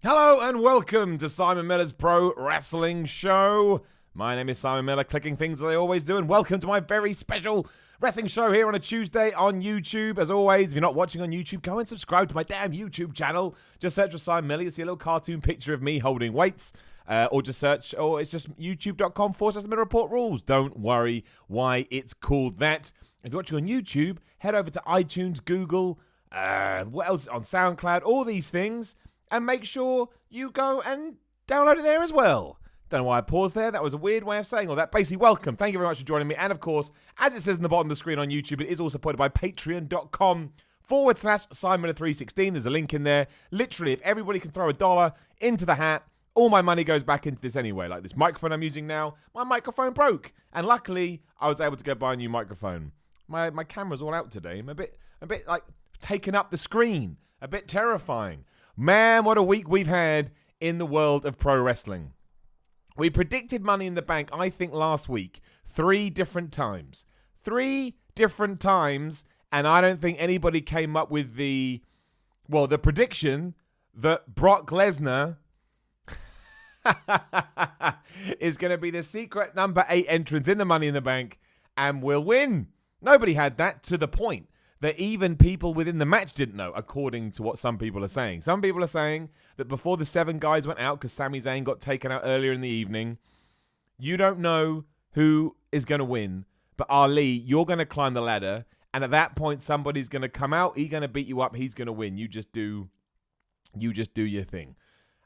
Hello and welcome to Simon Miller's Pro Wrestling Show. My name is Simon Miller, clicking things as I always do, and welcome to my very special wrestling show here on a Tuesday on YouTube. As always, if you're not watching on YouTube, go and subscribe to my damn YouTube channel. Just search for Simon Miller. You'll see a little cartoon picture of me holding weights, or just search, or it's just youtube.com/Miller Report Rules. Don't worry why it's called that. If you're watching on YouTube, head over to iTunes, Google, what else, on SoundCloud, all these things. And make sure you go and download it there as well. Don't know why I paused there. That was a weird way of saying all that. Basically, welcome. Thank you very much for joining me. And of course, as it says in the bottom of the screen on YouTube, it is also supported by patreon.com/SimonMiller316. There's a link in there. Literally, if everybody can throw $1 into the hat, all my money goes back into this anyway. Like this microphone I'm using now, my microphone broke. And luckily, I was able to go buy a new microphone. My camera's all out today. I'm a bit like taking up the screen. A bit terrifying. Man, what a week we've had in the world of pro wrestling. We predicted Money in the Bank, I think, last week, 3 different times. 3 different times, and I don't think anybody came up with the prediction that Brock Lesnar is going to be the secret number 8 entrance in the Money in the Bank and will win. Nobody had that, to the point that even people within the match didn't know, according to what some people are saying. Some people are saying that before the 7 guys went out, because Sami Zayn got taken out earlier in the evening, you don't know who is going to win, but Ali, you're going to climb the ladder, and at that point, somebody's going to come out, he's going to beat you up, he's going to win. You just do your thing.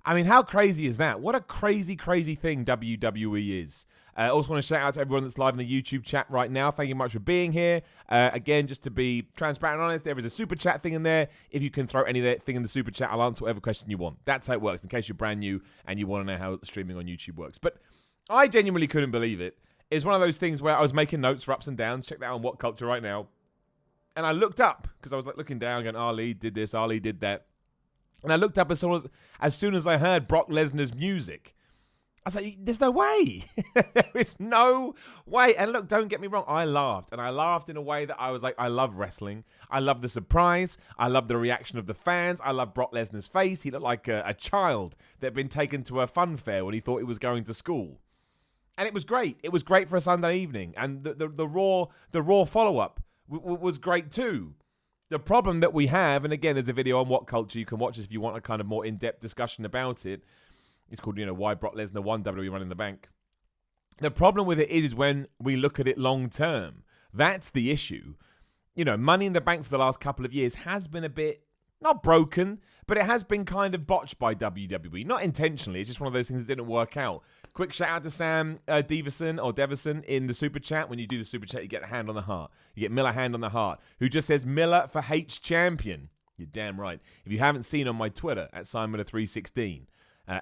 I mean, how crazy is that? What a crazy, crazy thing WWE is. I also want to shout out to everyone that's live in the YouTube chat right now. Thank you much for being here. Again, just to be transparent and honest, there is a super chat thing in there. If you can throw anything in the super chat, I'll answer whatever question you want. That's how it works, in case you're brand new and you want to know how streaming on YouTube works. But I genuinely couldn't believe it. It's one of those things where I was making notes for ups and downs. Check that out on What Culture right now. And I looked up, because I was like looking down, going, Ali did this, Ali did that. And I looked up as soon as I heard Brock Lesnar's music. I was like, there's no way. There is no way. And look, don't get me wrong. I laughed. And I laughed in a way that I was like, I love wrestling. I love the surprise. I love the reaction of the fans. I love Brock Lesnar's face. He looked like a child that had been taken to a fun fair when he thought he was going to school. And it was great. It was great for a Sunday evening. And the Raw follow-up was great too. The problem that we have, and again, there's a video on What Culture. You can watch this if you want a kind of more in-depth discussion about it. It's called, why Brock Lesnar won WWE Money in the Bank. The problem with it is when we look at it long-term. That's the issue. Money in the Bank for the last couple of years has been a bit, not broken, but it has been kind of botched by WWE. Not intentionally. It's just one of those things that didn't work out. Quick shout out to Sam Devison in the super chat. When you do the super chat, you get a hand on the heart. You get Miller hand on the heart, who just says Miller for H champion. You're damn right. If you haven't seen on my Twitter at SimonMiller316,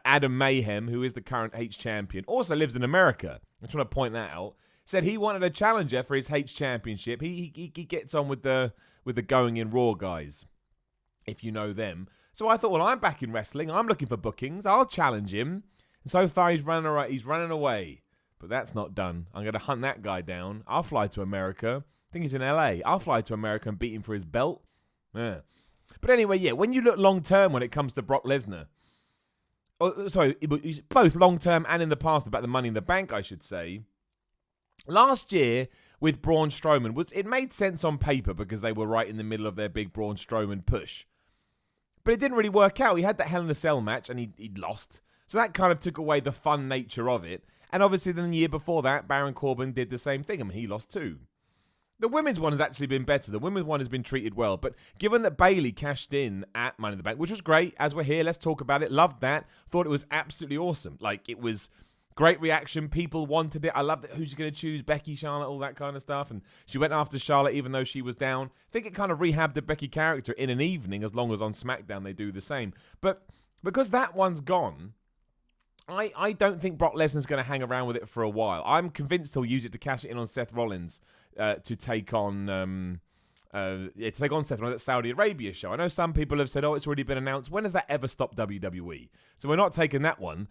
Adam Mayhem, who is the current H champion, also lives in America. I just want to point that out. Said he wanted a challenger for his H championship. He gets on with the Going in Raw guys, if you know them. So I thought, well, I'm back in wrestling. I'm looking for bookings. I'll challenge him. And so far, he's running away. But that's not done. I'm going to hunt that guy down. I'll fly to America. I think he's in LA. I'll fly to America and beat him for his belt. Yeah. But anyway, yeah, when you look long-term when it comes to Brock Lesnar, both long-term and in the past about the Money in the Bank, I should say, last year with Braun Strowman, it made sense on paper because they were right in the middle of their big Braun Strowman push. But it didn't really work out. He had that Hell in a Cell match and he'd lost. So that kind of took away the fun nature of it. And obviously then the year before that, Baron Corbin did the same thing. I mean, he lost too. The women's one has actually been better. The women's one has been treated well. But given that Bayley cashed in at Money in the Bank, which was great, as we're here, let's talk about it. Loved that. Thought it was absolutely awesome. Like, it was great reaction. People wanted it. I loved it. Who's going to choose? Becky, Charlotte, all that kind of stuff. And she went after Charlotte even though she was down. I think it kind of rehabbed the Becky character in an evening, as long as on SmackDown they do the same. But because that one's gone, I don't think Brock Lesnar's going to hang around with it for a while. I'm convinced he'll use it to cash it in on Seth Rollins to take on Seth Rollins at Saudi Arabia show. I know some people have said, it's already been announced. When has that ever stopped WWE? So we're not taking that one.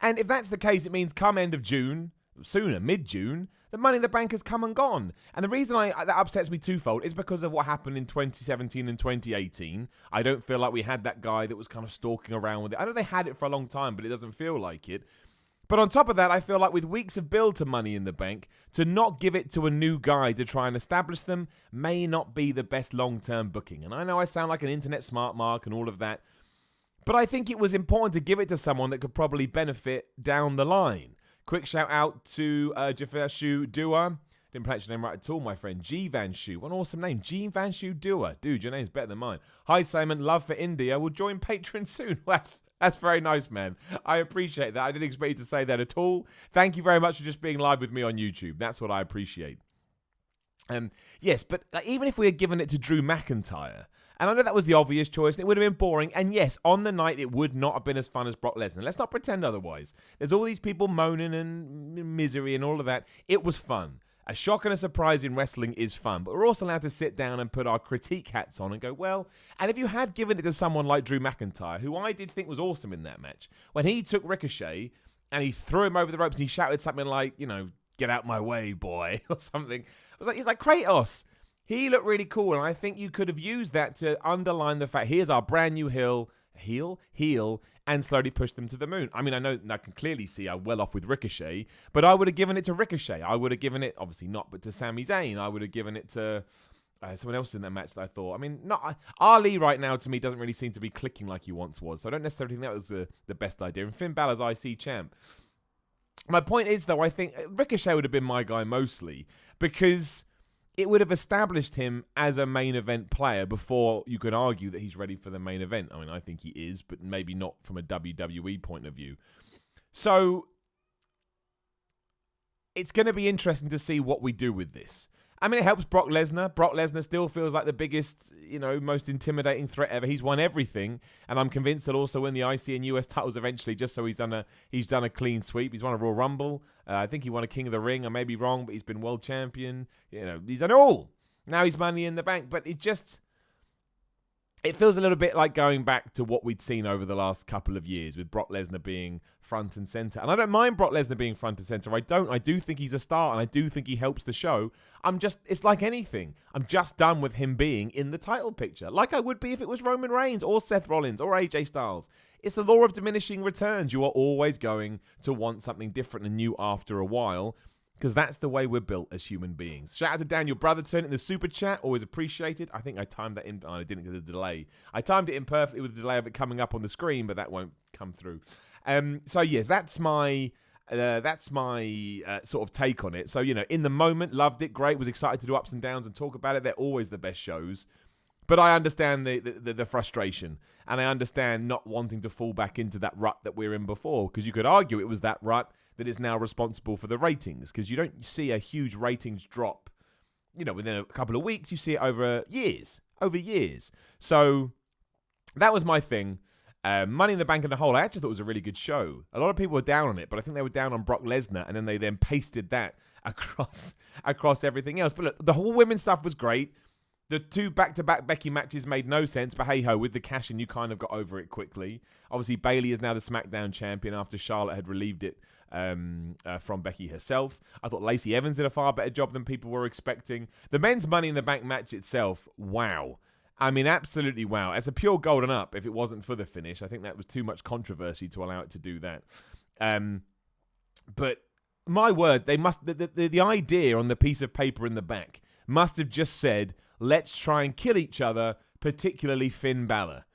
And if that's the case, it means come end of June, sooner, mid-June, the Money in the Bank has come and gone. And the reason that upsets me twofold is because of what happened in 2017 and 2018. I don't feel like we had that guy that was kind of stalking around with it. I know they had it for a long time, but it doesn't feel like it. But on top of that, I feel like with weeks of build to Money in the Bank, to not give it to a new guy to try and establish them may not be the best long-term booking. And I know I sound like an internet smart mark and all of that, but I think it was important to give it to someone that could probably benefit down the line. Quick shout out to Jivanshu Dua. Didn't pronounce your name right at all, my friend. Jivanshu. What an awesome name. Jivanshu Dua. Dude, your name's better than mine. Hi, Simon. Love for India. Will join Patreon soon. That's very nice, man. I appreciate that. I didn't expect you to say that at all. Thank you very much for just being live with me on YouTube. That's what I appreciate. Yes, but even if we had given it to Drew McIntyre, and I know that was the obvious choice, it would have been boring. And yes, on the night, it would not have been as fun as Brock Lesnar. Let's not pretend otherwise. There's all these people moaning and misery and all of that. It was fun. A shock and a surprise in wrestling is fun, but we're also allowed to sit down and put our critique hats on and go, well, and if you had given it to someone like Drew McIntyre, who I did think was awesome in that match, when he took Ricochet and he threw him over the ropes and he shouted something like, get out my way, boy, or something. He's like, Kratos. He looked really cool, and I think you could have used that to underline the fact, here's our brand new heel, and slowly push them to the moon. I mean, I can clearly see I'm well off with Ricochet, but I would have given it to Ricochet. I would have given it, obviously not, but to Sami Zayn. I would have given it to someone else in that match that I thought. I mean, Ali right now to me doesn't really seem to be clicking like he once was, so I don't necessarily think that was the best idea. And Finn Balor's IC champ. My point is, though, I think Ricochet would have been my guy mostly because it would have established him as a main event player before you could argue that he's ready for the main event. I mean, I think he is, but maybe not from a WWE point of view. So it's going to be interesting to see what we do with this. I mean, it helps Brock Lesnar. Brock Lesnar still feels like the biggest, most intimidating threat ever. He's won everything, and I'm convinced he'll also win the IC and US titles eventually. Just so he's done a clean sweep. He's won a Royal Rumble. I think he won a King of the Ring. I may be wrong, but he's been world champion. He's done it all. Now he's Money in the Bank, but it feels a little bit like going back to what we'd seen over the last couple of years with Brock Lesnar being front and center. And I don't mind Brock Lesnar being front and center. I do think he's a star, and I do think he helps the show. It's like anything. I'm just done with him being in the title picture, like I would be if it was Roman Reigns or Seth Rollins or AJ Styles. It's the law of diminishing returns. You are always going to want something different and new after a while, because that's the way we're built as human beings. Shout out to Daniel Brotherton in the super chat. Always appreciated. I think I timed that in. Oh, I didn't get the delay. I timed it imperfectly with the delay of it coming up on the screen, but that won't come through. So yes, that's my sort of take on it. So, in the moment, loved it. Great. Was excited to do ups and downs and talk about it. They're always the best shows. But I understand the frustration, and I understand not wanting to fall back into that rut that we were in before, because you could argue it was that rut that is now responsible for the ratings, because you don't see a huge ratings drop, within a couple of weeks. You see it over years. So that was my thing. Money in the Bank in the whole, I actually thought it was a really good show. A lot of people were down on it, but I think they were down on Brock Lesnar, and then they pasted that across everything else. But look, the whole women's stuff was great. The two back-to-back Becky matches made no sense, but hey-ho, with the cash-in, you kind of got over it quickly. Obviously, Bayley is now the SmackDown champion after Charlotte had relieved it from Becky herself. I thought Lacey Evans did a far better job than people were expecting. The men's Money in the Bank match itself, wow. I mean, absolutely wow. As a pure golden up, if it wasn't for the finish, I think that was too much controversy to allow it to do that. But my word, they must the idea on the piece of paper in the back must have just said, let's try and kill each other, particularly Finn Balor.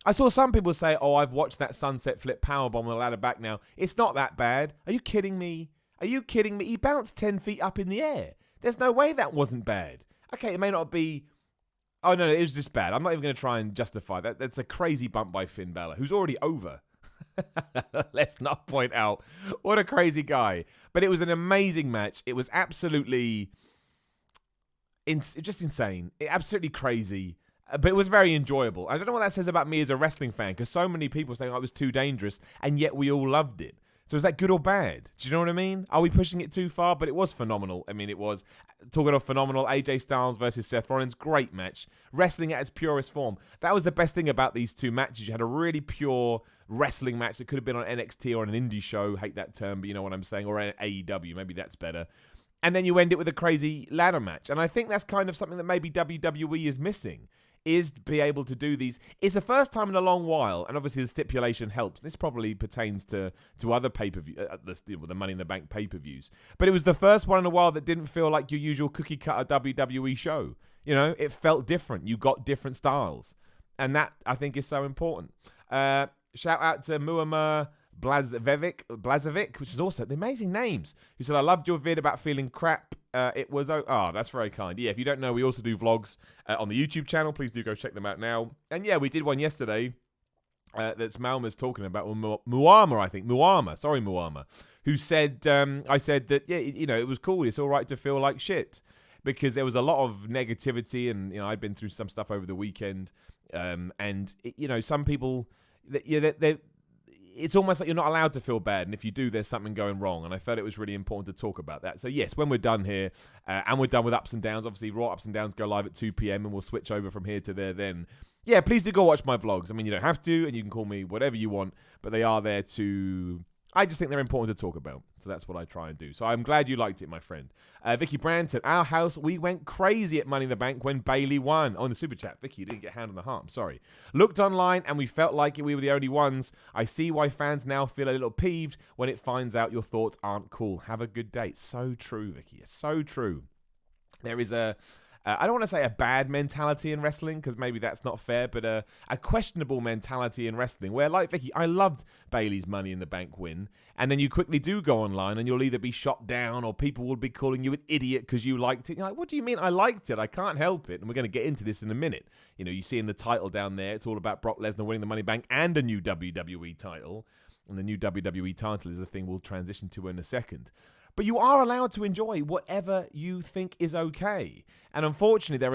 I saw some people say, oh, I've watched that sunset flip powerbomb on the ladder back now. It's not that bad. Are you kidding me? He bounced 10 feet up in the air. There's no way that wasn't bad. Okay, it may not be... Oh, no, it was just bad. I'm not even going to try and justify that. That's a crazy bump by Finn Balor, who's already over. Let's not point out what a crazy guy. But it was an amazing match. It was absolutely... just insane. Absolutely crazy. But it was very enjoyable. I don't know what that says about me as a wrestling fan, because so many people saying, oh, it was too dangerous, and yet we all loved it. So is that good or bad? Do you know what I mean? Are we pushing it too far? But it was phenomenal. I mean, it was, talking of phenomenal, AJ Styles versus Seth Rollins, great match. Wrestling at its purest form. That was the best thing about these two matches. You had a really pure wrestling match that could have been on NXT or on an indie show. Hate that term, but you know what I'm saying. Or an AEW, maybe that's better. And then you end it with a crazy ladder match. And I think that's kind of something that maybe WWE is missing, is to be able to do these. It's the first time in a long while, and obviously the stipulation helps. This probably pertains to other pay-per-view, the Money in the Bank pay-per-views. But it was the first one in a while that didn't feel like your usual cookie-cutter WWE show. You know, it felt different. You got different styles. And that, I think, is so important. Shout out to Muammar Blazevic, which is also the amazing names, who said, I loved your vid about feeling crap. It was, that's very kind. Yeah, if you don't know, we also do vlogs on the YouTube channel. Please do go check them out now. And yeah, we did one yesterday that's Malma's talking about, or Muammar, who said, I said that, yeah, you know, it was cool. It's all right to feel like shit, because there was a lot of negativity, and, you know, I'd been through some stuff over the weekend. And, you know, some people, it's almost like you're not allowed to feel bad, and if you do, there's something going wrong, and I felt it was really important to talk about that. So yes, when we're done here, and we're done with Ups and Downs, obviously Raw Ups and Downs go live at 2 p.m, and we'll switch over from here to there then. Yeah, please do go watch my vlogs. I mean, you don't have to, and you can call me whatever you want, but they are there to... I just think they're important to talk about, so that's what I try and do. So I'm glad you liked it, my friend. Vicky Brand said, our house, we went crazy at Money in the Bank when Bayley won. Oh, in the super chat. Vicky, you didn't get hand on the heart. I'm sorry. Looked online, and we felt like we were the only ones. I see why fans now feel a little peeved when it finds out your thoughts aren't cool. Have a good day. So true, Vicky. It's so true. There is a... I don't want to say a bad mentality in wrestling, because maybe that's not fair, but a questionable mentality in wrestling where, like Vicky, I loved Bayley's Money in the Bank win, and then you quickly do go online and you'll either be shot down or people will be calling you an idiot because you liked it. You're like, what do you mean I liked it? I can't help it. And we're going to get into this in a minute. You know, you see in the title down there, it's all about Brock Lesnar winning the Money Bank and a new WWE title. And the new WWE title is the thing we'll transition to in a second. But you are allowed to enjoy whatever you think is okay. And unfortunately, there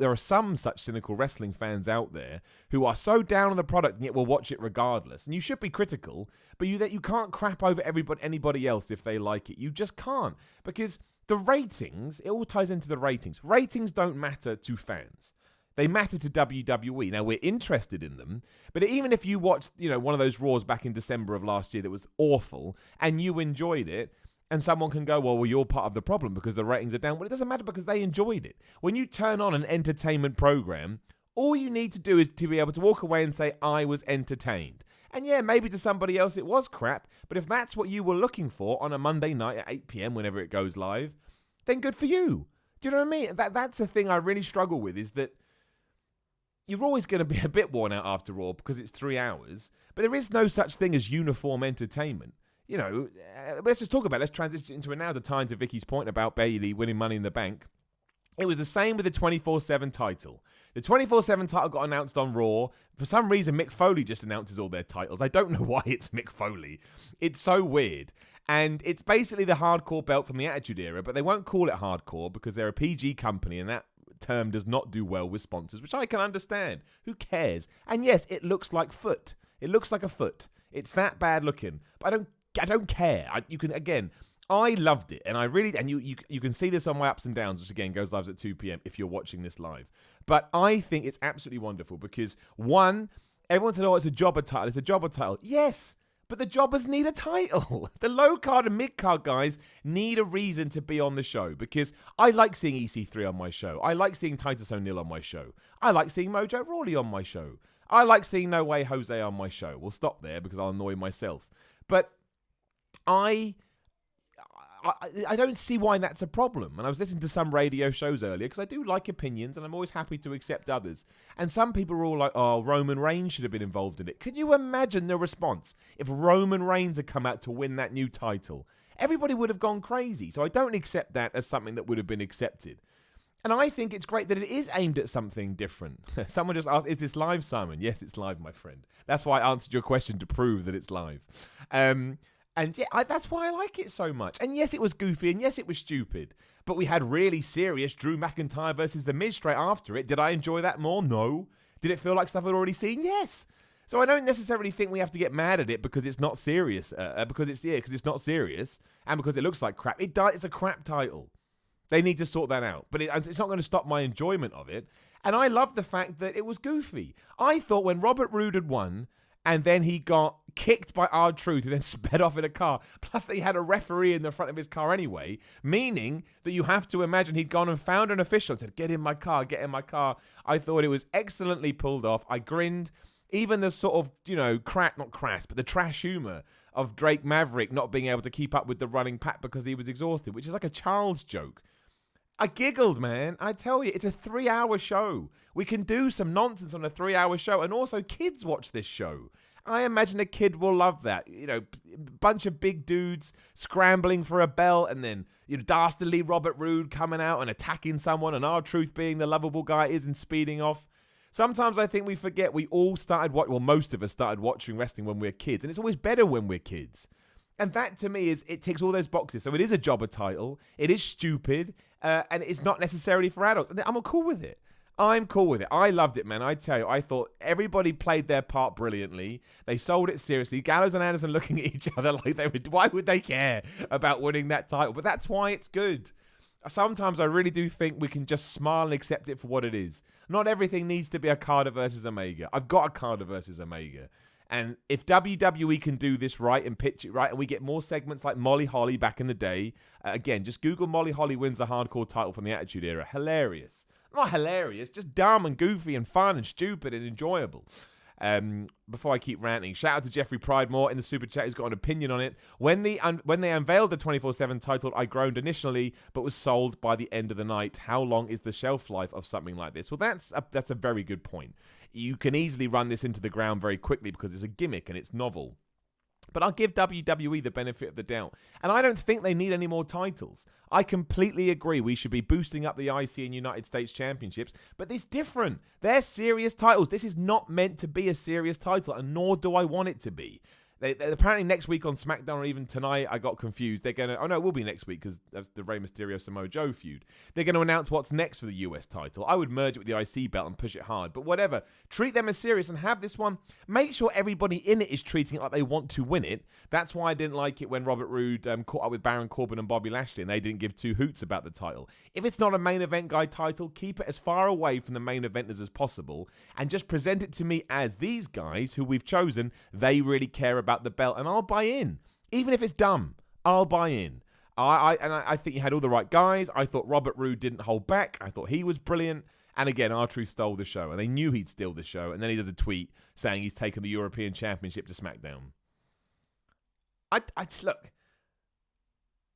are some such cynical wrestling fans out there who are so down on the product and yet will watch it regardless. And you should be critical, but you can't crap over anybody else if they like it. You just can't. Because the ratings, it all ties into the ratings. Ratings don't matter to fans. They matter to WWE. Now, we're interested in them, but even if you watched, you know, one of those Raws back in December of last year that was awful and you enjoyed it, and someone can go, well, you're part of the problem because the ratings are down. Well, it doesn't matter because they enjoyed it. When you turn on an entertainment program, all you need to do is to be able to walk away and say, I was entertained. And yeah, maybe to somebody else it was crap, but if that's what you were looking for on a Monday night at 8 p.m, whenever it goes live, then good for you. Do you know what I mean? That's the thing I really struggle with, is that you're always going to be a bit worn out after Raw because it's 3 hours, but there is no such thing as uniform entertainment. You know, let's just talk about it. Let's transition into it now to tie into Vicky's point about Bayley winning Money in the Bank. It was the same with the 24/7 title. The 24/7 title got announced on Raw. For some reason, Mick Foley just announces all their titles. I don't know why it's Mick Foley. It's so weird. And it's basically the hardcore belt from the Attitude Era, but they won't call it hardcore because they're a PG company, and that term does not do well with sponsors, which I can understand. Who cares? And yes, it looks like foot. It looks like a foot. It's that bad looking. But I don't care. I loved it, and you can see this on my Ups and Downs, which again goes live at 2 p.m. if you're watching this live. But I think it's absolutely wonderful because, one, everyone said, oh, it's a jobber title. It's a jobber title. Yes, but the jobbers need a title. The low card and mid card guys need a reason to be on the show, because I like seeing EC3 on my show. I like seeing Titus O'Neil on my show. I like seeing Mojo Rawley on my show. I like seeing No Way Jose on my show. We'll stop there because I'll annoy myself. But I don't see why that's a problem. And I was listening to some radio shows earlier because I do like opinions and I'm always happy to accept others. And some people are all like, oh, Roman Reigns should have been involved in it. Can you imagine the response if Roman Reigns had come out to win that new title? Everybody would have gone crazy. So I don't accept that as something that would have been accepted. And I think it's great that it is aimed at something different. Someone just asked, is this live, Simon? Yes, it's live, my friend. That's why I answered your question, to prove that it's live. And yeah, that's why I like it so much. And yes, it was goofy, and yes, it was stupid. But we had really serious Drew McIntyre versus The Miz straight after it. Did I enjoy that more? No. Did it feel like stuff I'd already seen? Yes. So I don't necessarily think we have to get mad at it because it's not serious, because it's not serious, and because it looks like crap. It's a crap title. They need to sort that out. But it's not going to stop my enjoyment of it. And I love the fact that it was goofy. I thought when Robert Roode had won, and then he got kicked by R-Truth and then sped off in a car, plus that he had a referee in the front of his car anyway, meaning that you have to imagine he'd gone and found an official and said, get in my car, get in my car. I thought it was excellently pulled off. I grinned. Even the sort of, not crass, but the trash humor of Drake Maverick not being able to keep up with the running pack because he was exhausted, which is like a child's joke. I giggled, man. I tell you, it's a 3-hour show. We can do some nonsense on a 3-hour show, and also kids watch this show. I imagine a kid will love that. A bunch of big dudes scrambling for a belt, and then dastardly Robert Roode coming out and attacking someone, and R-Truth being the lovable guy is and speeding off. Sometimes I think we forget we all most of us started watching wrestling when we were kids, and it's always better when we're kids. And that, to me, it ticks all those boxes. So it is a jobber title. It is stupid, and it's not necessarily for adults. And I'm cool with it. I'm cool with it. I loved it, man. I tell you, I thought everybody played their part brilliantly. They sold it seriously. Gallows and Anderson looking at each other like why would they care about winning that title? But that's why it's good. Sometimes I really do think we can just smile and accept it for what it is. Not everything needs to be a Carter versus Omega. I've got a Carter versus Omega. And if WWE can do this right and pitch it right, and we get more segments like Molly Holly back in the day, again, just Google Molly Holly wins the hardcore title from the Attitude Era. Hilarious. Not hilarious, just dumb and goofy and fun and stupid and enjoyable. Before I keep ranting, shout out to Jeffrey Pridemore in the super chat who's got an opinion on it. When they unveiled the 24/7 title, I groaned initially, but was sold by the end of the night. How long is the shelf life of something like this? Well, that's a very good point. You can easily run this into the ground very quickly because it's a gimmick and it's novel. But I'll give WWE the benefit of the doubt. And I don't think they need any more titles. I completely agree we should be boosting up the IC and United States Championships, but it's different. They're serious titles. This is not meant to be a serious title, and nor do I want it to be. They apparently next week on SmackDown, or even tonight, I got confused. They're going to... Oh, no, it will be next week because that's the Rey Mysterio Samoa Joe feud. They're going to announce what's next for the US title. I would merge it with the IC belt and push it hard. But whatever. Treat them as serious and have this one. Make sure everybody in it is treating it like they want to win it. That's why I didn't like it when Robert Roode caught up with Baron Corbin and Bobby Lashley and they didn't give two hoots about the title. If it's not a main event guy title, keep it as far away from the main eventers as possible and just present it to me as these guys who we've chosen, they really care about the belt, and I'll buy in. Even if it's dumb, I'll buy in. I think you had all the right guys. I thought Robert Roode didn't hold back. I thought he was brilliant. And again, R-Truth stole the show, and they knew he'd steal the show, and then he does a tweet saying he's taken the European Championship to SmackDown. Look,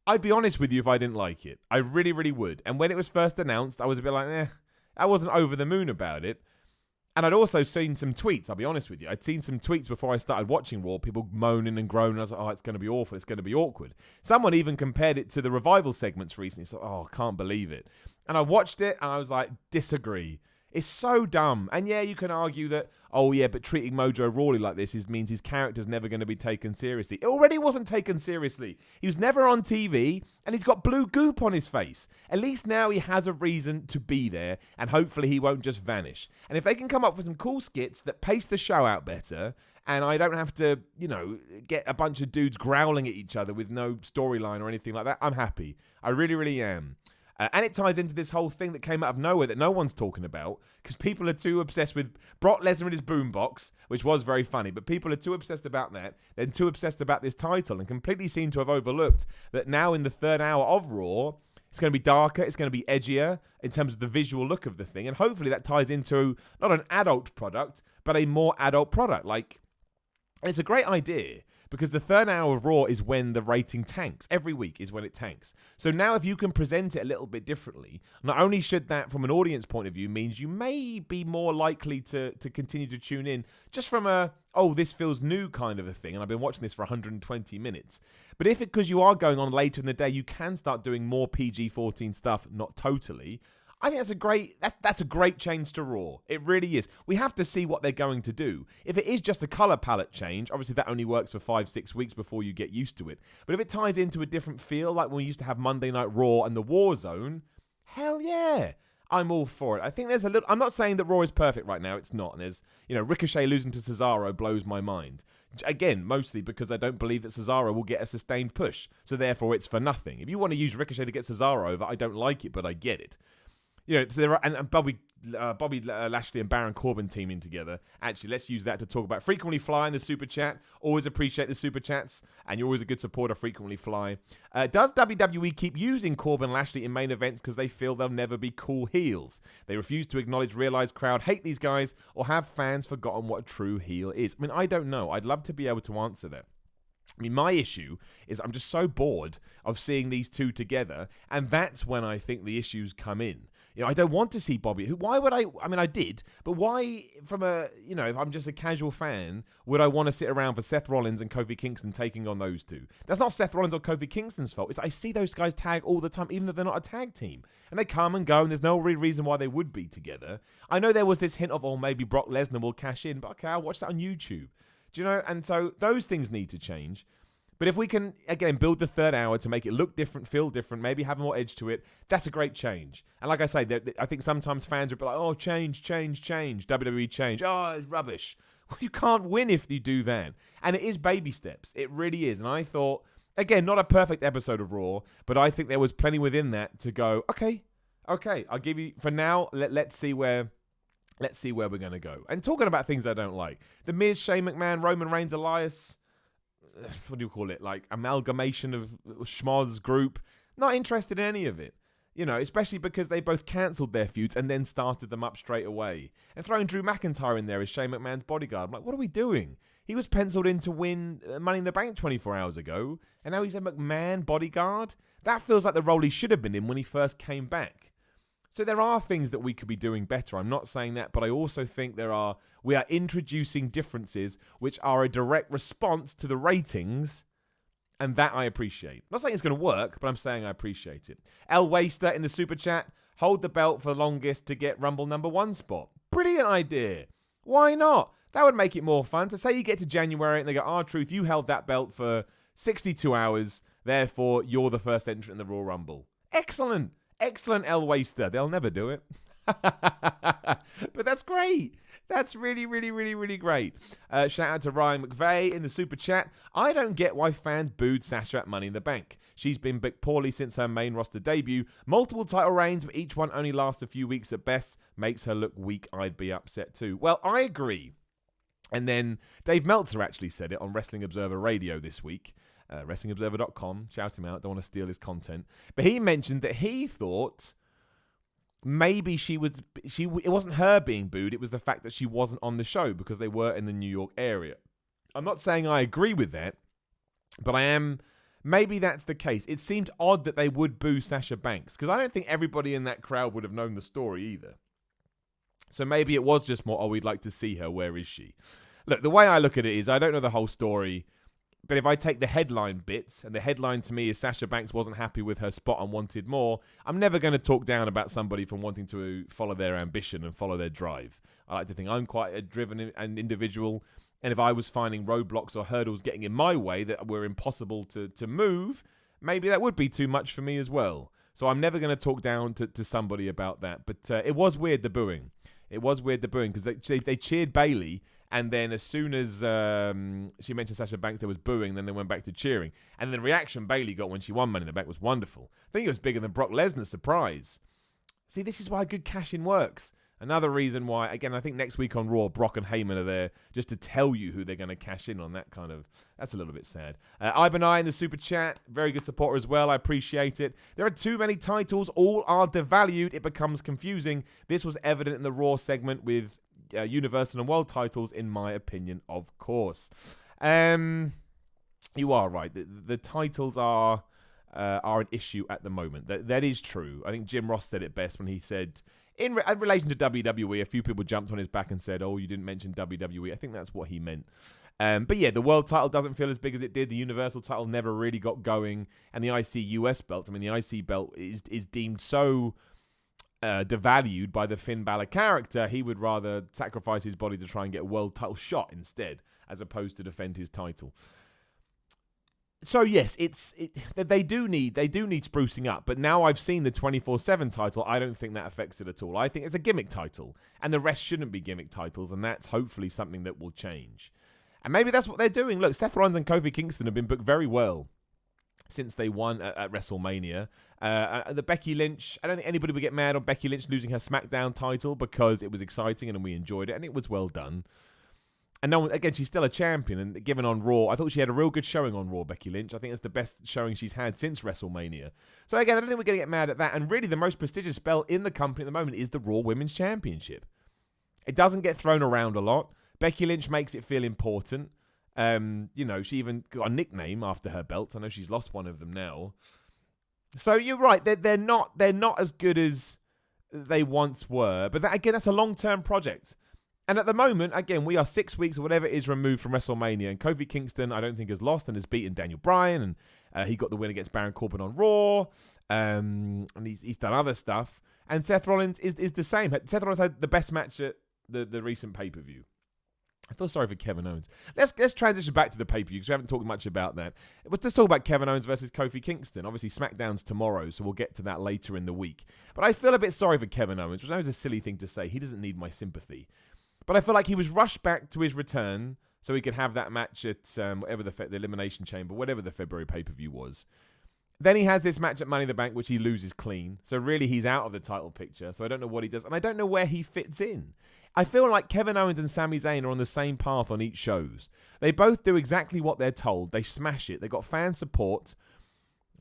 I'd be honest with you if I didn't like it. I really, really would. And when it was first announced, I was a bit like, I wasn't over the moon about it. And I'd also seen some tweets, I'll be honest with you. I'd seen some tweets before I started watching Raw, people moaning and groaning. I was like, oh, it's going to be awful. It's going to be awkward. Someone even compared it to the Revival segments recently. So, I can't believe it. And I watched it and I was like, disagree. It's so dumb. And yeah, you can argue that, but treating Mojo Rawley like this means his character's never going to be taken seriously. It already wasn't taken seriously. He was never on TV, and he's got blue goop on his face. At least now he has a reason to be there, and hopefully he won't just vanish. And if they can come up with some cool skits that pace the show out better, and I don't have to, get a bunch of dudes growling at each other with no storyline or anything like that, I'm happy. I really, really am. And it ties into this whole thing that came out of nowhere that no one's talking about because people are too obsessed with Brock Lesnar and his boombox, which was very funny, but people are too obsessed about that, then too obsessed about this title and completely seem to have overlooked that now in the third hour of Raw, it's going to be darker, it's going to be edgier in terms of the visual look of the thing, and hopefully that ties into not an adult product, but a more adult product. And it's a great idea. Because the third hour of Raw is when the rating tanks. Every week is when it tanks. So now if you can present it a little bit differently, not only should that from an audience point of view means you may be more likely to continue to tune in just from this feels new kind of a thing. And I've been watching this for 120 minutes. But because you are going on later in the day, you can start doing more PG-14 stuff, not totally. I think that's a great change to Raw. It really is. We have to see what they're going to do. If it is just a color palette change, obviously that only works for 5-6 weeks before you get used to it. But if it ties into a different feel, like when we used to have Monday Night Raw and the War Zone, hell yeah. I'm all for it. I think there's a little. I'm not saying that Raw is perfect right now. It's not. And there's, Ricochet losing to Cesaro blows my mind. Again, mostly because I don't believe that Cesaro will get a sustained push. So therefore, it's for nothing. If you want to use Ricochet to get Cesaro over, I don't like it, but I get it. So there are, and Bobby Lashley and Baron Corbin teaming together. Actually, let's use that to talk about Frequently Fly in the Super Chat. Always appreciate the Super Chats, and you're always a good supporter, Frequently Fly. Does WWE keep using Corbin and Lashley in main events because they feel they'll never be cool heels? They refuse to acknowledge realized crowd hate these guys, or have fans forgotten what a true heel is? I mean, I don't know. I'd love to be able to answer that. I mean, my issue is I'm just so bored of seeing these two together, and that's when I think the issues come in. I don't want to see Bobby. Why would I? I mean, I did, but why, if I'm just a casual fan, would I want to sit around for Seth Rollins and Kofi Kingston taking on those two? That's not Seth Rollins or Kofi Kingston's fault. I see those guys tag all the time, even though they're not a tag team. And they come and go, and there's no real reason why they would be together. I know there was this hint of, maybe Brock Lesnar will cash in, but okay, I'll watch that on YouTube. Do you know? And so those things need to change. But if we can, again, build the third hour to make it look different, feel different, maybe have more edge to it, that's a great change. And like I say, I think sometimes fans are like, change, WWE change. Oh, it's rubbish. Well, you can't win if you do that. And it is baby steps. It really is. And I thought, again, not a perfect episode of Raw, but I think there was plenty within that to go, okay, I'll give you, for now, let's see where we're going to go. And talking about things I don't like, The Miz, Shane McMahon, Roman Reigns, Elias, what do you call it? Like amalgamation of schmoz group. Not interested in any of it. Especially because they both cancelled their feuds and then started them up straight away. And throwing Drew McIntyre in there as Shane McMahon's bodyguard. I'm like, what are we doing? He was penciled in to win Money in the Bank 24 hours ago, and now he's a McMahon bodyguard? That feels like the role he should have been in when he first came back. So there are things that we could be doing better. I'm not saying that, but I also think we are introducing differences which are a direct response to the ratings, and that I appreciate. I'm not saying it's going to work, but I'm saying I appreciate it. El Waster in the Super Chat, hold the belt for the longest to get Rumble #1 spot. Brilliant idea. Why not? That would make it more fun. To say you get to January and they go, R-Truth, you held that belt for 62 hours, therefore you're the first entrant in the Royal Rumble. Excellent. Excellent, El Waster. They'll never do it. But that's great. That's really, really, really, really great. Shout out to Ryan McVeigh in the Super Chat. I don't get why fans booed Sasha at Money in the Bank. She's been booked poorly since her main roster debut. Multiple title reigns, but each one only lasts a few weeks at best. Makes her look weak. I'd be upset too. Well, I agree. And then Dave Meltzer actually said it on Wrestling Observer Radio this week. WrestlingObserver.com. Shout him out. Don't want to steal his content. But he mentioned that he thought maybe it wasn't her being booed. It was the fact that she wasn't on the show because they were in the New York area. I'm not saying I agree with that, but I am. Maybe that's the case. It seemed odd that they would boo Sasha Banks because I don't think everybody in that crowd would have known the story either. So maybe it was just more, we'd like to see her. Where is she? Look, the way I look at it is I don't know the whole story. But if I take the headline bits, and the headline to me is Sasha Banks wasn't happy with her spot and wanted more, I'm never going to talk down about somebody from wanting to follow their ambition and follow their drive. I like to think I'm quite a driven and individual, and if I was finding roadblocks or hurdles getting in my way that were impossible to move, maybe that would be too much for me as well. So I'm never going to talk down to somebody about that. But it was weird, the booing. It was weird, the booing, because they cheered Bayley. And then as soon as she mentioned Sasha Banks, there was booing. Then they went back to cheering. And the reaction Bayley got when she won Money in the Bank was wonderful. I think it was bigger than Brock Lesnar's surprise. See, this is why good cash-in works. Another reason why, again, I think next week on Raw, Brock and Heyman are there just to tell you who they're going to cash in on. That's a little bit sad. Ivan I in the Super Chat, very good supporter as well. I appreciate it. There are too many titles. All are devalued. It becomes confusing. This was evident in the Raw segment with Universal and World titles, in my opinion, of course. You are right. The titles are an issue at the moment. That is true. I think Jim Ross said it best when he said, in relation to WWE, a few people jumped on his back and said, you didn't mention WWE. I think that's what he meant. But yeah, the world title doesn't feel as big as it did. The Universal title never really got going. And the IC US belt, the IC belt is deemed so devalued by the Finn Balor character, he would rather sacrifice his body to try and get a world title shot instead, as opposed to defend his title. So yes, they do need sprucing up, but now I've seen the 24/7 title. I don't think that affects it at all. I think it's a gimmick title, and the rest shouldn't be gimmick titles, and that's hopefully something that will change. And maybe that's what they're doing. Look, Seth Rollins and Kofi Kingston have been booked very well since they won at WrestleMania. The Becky Lynch, I don't think anybody would get mad on Becky Lynch losing her SmackDown title because it was exciting and we enjoyed it, and it was well done. And no one, again, she's still a champion, and given on Raw, I thought she had a real good showing on Raw, Becky Lynch. I think it's the best showing she's had since WrestleMania. So again, I don't think we're going to get mad at that. And really, the most prestigious belt in the company at the moment is the Raw Women's Championship. It doesn't get thrown around a lot. Becky Lynch makes it feel important. She even got a nickname after her belt. I know she's lost one of them now. So you're right. They're not as good as they once were. But that's a long-term project. And at the moment, again, we are 6 weeks or whatever it is removed from WrestleMania. And Kofi Kingston, I don't think, has lost and has beaten Daniel Bryan. And he got the win against Baron Corbin on Raw. And he's done other stuff. And Seth Rollins is the same. Seth Rollins had the best match at the recent pay-per-view. I feel sorry for Kevin Owens. Let's transition back to the pay-per-view because we haven't talked much about that. Let's talk about Kevin Owens versus Kofi Kingston. Obviously, SmackDown's tomorrow, so we'll get to that later in the week. But I feel a bit sorry for Kevin Owens, which I know is a silly thing to say. He doesn't need my sympathy. But I feel like he was rushed back to his return so he could have that match at whatever the Elimination Chamber, whatever the February pay-per-view was. Then he has this match at Money in the Bank, which he loses clean. So really, he's out of the title picture. So I don't know what he does. And I don't know where he fits in. I feel like Kevin Owens and Sami Zayn are on the same path on each shows. They both do exactly what they're told. They smash it. They got fan support.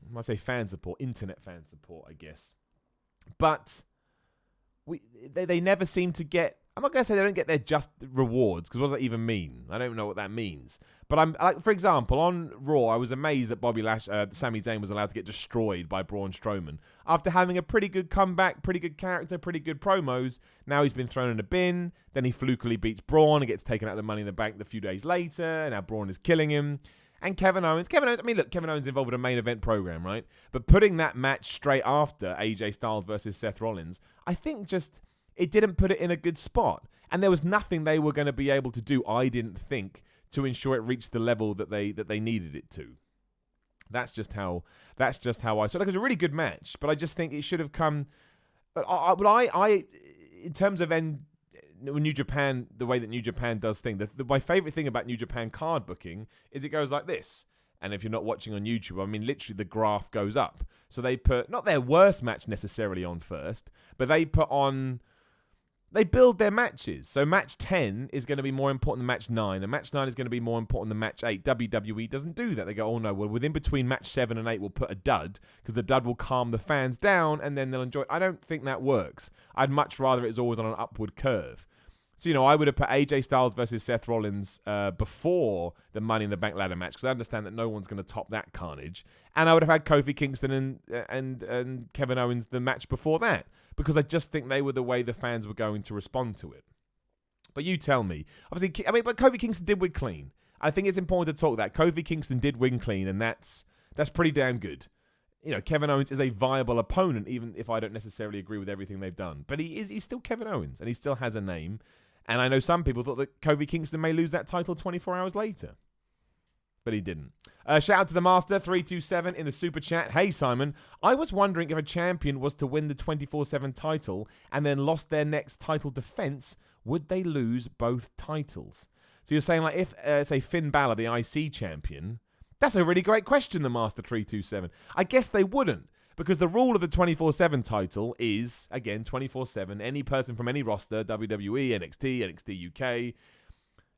When I say fan support, internet fan support, I guess. But they never seem to get... I'm not going to say they don't get their just rewards, because what does that even mean? I don't know what that means. But for example, on Raw, I was amazed that Sami Zayn was allowed to get destroyed by Braun Strowman. After having a pretty good comeback, pretty good character, pretty good promos, now he's been thrown in a bin. Then he flukily beats Braun and gets taken out of the Money in the Bank a few days later. And now Braun is killing him. And Kevin Owens, I mean, look, Kevin Owens involved in a main event program, right? But putting that match straight after AJ Styles versus Seth Rollins, I think it didn't put it in a good spot. And there was nothing they were going to be able to do, I didn't think, to ensure it reached the level that they needed it to. That's just how I saw it. It was a really good match, but I just think it should have come... But I in terms of New Japan, the way that New Japan does things, my favorite thing about New Japan card booking is it goes like this. And if you're not watching on YouTube, I mean, literally the graph goes up. So they put, not their worst match necessarily on first, but they build their matches. So match 10 is going to be more important than match 9. And match 9 is going to be more important than match 8. WWE doesn't do that. They go, oh no, well, within between match 7 and 8, we'll put a dud because the dud will calm the fans down and then they'll enjoy it. I don't think that works. I'd much rather it's always on an upward curve. So, I would have put AJ Styles versus Seth Rollins before the Money in the Bank ladder match because I understand that no one's going to top that carnage. And I would have had Kofi Kingston and Kevin Owens the match before that because I just think they were the way the fans were going to respond to it. But you tell me. Obviously, but Kofi Kingston did win clean. I think it's important to talk that. Kofi Kingston did win clean, and that's pretty damn good. Kevin Owens is a viable opponent, even if I don't necessarily agree with everything they've done. But he's still Kevin Owens, and he still has a name. And I know some people thought that Kofi Kingston may lose that title 24 hours later. But he didn't. Shout out to the Master, 327 in the Super Chat. Hey, Simon. I was wondering if a champion was to win the 24/7 title and then lost their next title defense, would they lose both titles? So you're saying, like, if, say, Finn Balor, the IC champion... That's a really great question, the Master 327. I guess they wouldn't. Because the rule of the 24/7 title is, again, 24/7. Any person from any roster, WWE, NXT, NXT UK,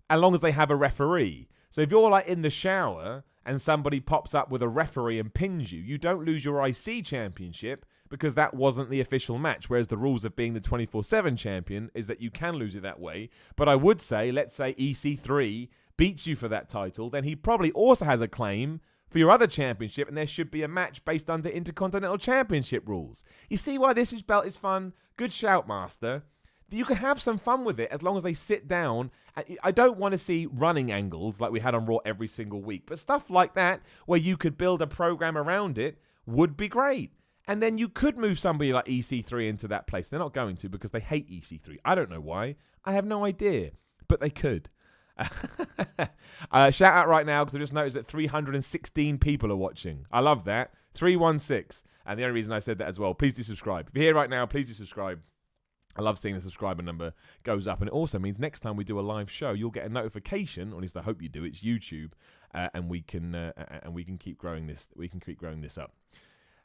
as long as they have a referee. So if you're like in the shower and somebody pops up with a referee and pins you, you don't lose your IC championship because that wasn't the official match. Whereas the rules of being the 24/7 champion is that you can lose it that way. But I would say, let's say EC3 beats you for that title, then he probably also has a claim for your other championship, and there should be a match based under Intercontinental Championship rules. You see why this belt is fun? Good shout, Master. You can have some fun with it as long as they sit down. I don't want to see running angles like we had on Raw every single week, but stuff like that where you could build a program around it would be great. And then you could move somebody like EC3 into that place. They're not going to because they hate EC3. I don't know why. I have no idea, but they could. Shout out right now because I just noticed that 316 people are watching. I love that. 316. And the only reason I said that as well, please do subscribe. If you're here right now, please do subscribe. I love seeing the subscriber number goes up. And it also means next time we do a live show, you'll get a notification, or at least I hope you do. It's YouTube. And we can keep growing this. We can keep growing this up.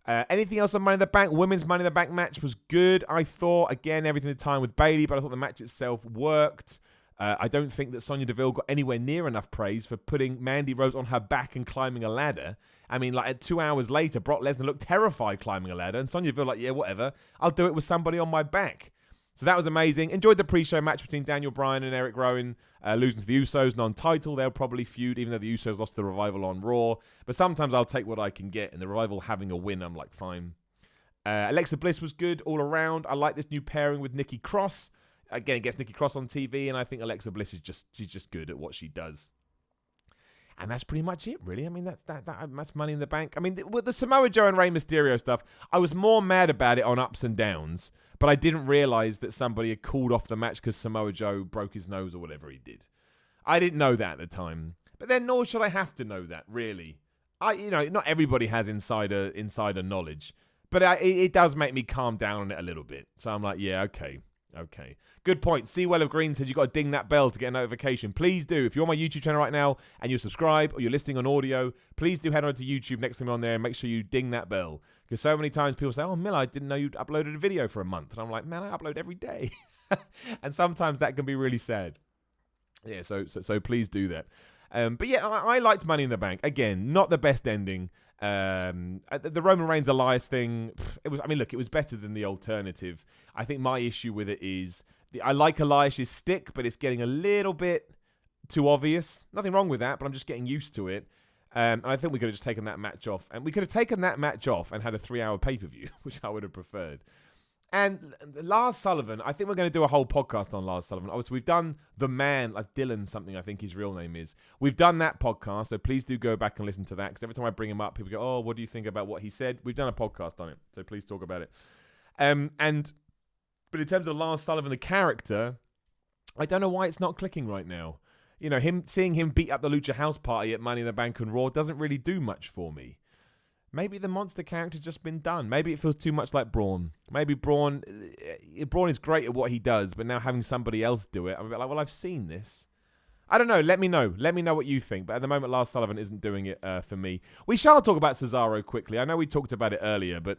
Anything else on Money in the Bank? Women's Money in the Bank match was good, I thought. Again, everything at the time with Bayley, but I thought the match itself worked. I don't think that Sonya Deville got anywhere near enough praise for putting Mandy Rose on her back and climbing a ladder. I mean, like 2 hours later, Brock Lesnar looked terrified climbing a ladder, and Sonya Deville like, yeah, whatever. I'll do it with somebody on my back. So that was amazing. Enjoyed the pre-show match between Daniel Bryan and Eric Rowan, losing to the Usos, non-title. They'll probably feud, even though the Usos lost the Revival on Raw. But sometimes I'll take what I can get, and the Revival having a win, I'm like, fine. Alexa Bliss was good all around. I like this new pairing with Nikki Cross. Again, it gets Nikki Cross on TV, and I think Alexa Bliss is she's just good at what she does. And that's pretty much it, really. I mean, that's Money in the Bank. I mean, with the Samoa Joe and Rey Mysterio stuff, I was more mad about it on ups and downs, but I didn't realize that somebody had called off the match because Samoa Joe broke his nose or whatever he did. I didn't know that at the time, but then nor should I have to know that, really. Not everybody has insider knowledge, but it does make me calm down on it a little bit. So I'm like, yeah, okay. Good point. Seawell of Green said you got to ding that bell to get a notification. Please do. If you're on my YouTube channel right now and you subscribe or you're listening on audio, please do head on to YouTube next time on there and make sure you ding that bell. Because so many times people say, oh, Miller, I didn't know you'd uploaded a video for a month. And I'm like, man, I upload every day. And sometimes that can be really sad. Yeah, so please do that. But yeah, I liked Money in the Bank. Again, not the best ending. The Roman Reigns Elias thing, it was better than the alternative. I think my issue with it is I like Elias's stick, but it's getting a little bit too obvious. Nothing wrong with that, but I'm just getting used to it. And I think we could have just taken that match off. And we could have taken that match off and had a 3-hour pay-per-view, which I would have preferred. And Lars Sullivan, I think we're going to do a whole podcast on Lars Sullivan. Obviously, we've done The Man, like Dylan something, I think his real name is. We've done that podcast, so please do go back and listen to that. Because every time I bring him up, people go, oh, what do you think about what he said? We've done a podcast on it, so please talk about it. But in terms of Lars Sullivan, the character, I don't know why it's not clicking right now. Seeing him beat up the Lucha House Party at Money in the Bank and Raw doesn't really do much for me. Maybe the monster character's just been done. Maybe it feels too much like Braun. Maybe Braun is great at what he does, but now having somebody else do it, I'm a bit like, well, I've seen this. I don't know. Let me know. Let me know what you think. But at the moment, Lars Sullivan isn't doing it for me. We shall talk about Cesaro quickly. I know we talked about it earlier, but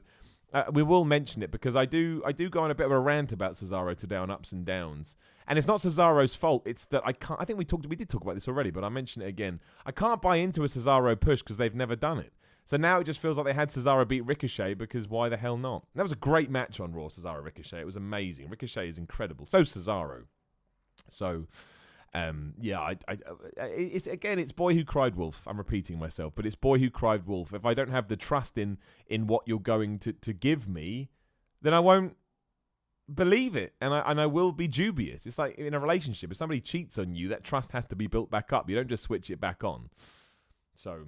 we will mention it because I do go on a bit of a rant about Cesaro today on ups and downs. And it's not Cesaro's fault. It's that I can't. I think we did talk about this already, but I'll mention it again. I can't buy into a Cesaro push because they've never done it. So now it just feels like they had Cesaro beat Ricochet because why the hell not? That was a great match on Raw, Cesaro Ricochet. It was amazing. Ricochet is incredible. So Cesaro. So, it's boy who cried wolf. I'm repeating myself, but it's boy who cried wolf. If I don't have the trust in what you're going to give me, then I won't believe it, and I will be dubious. It's like in a relationship. If somebody cheats on you, that trust has to be built back up. You don't just switch it back on. So...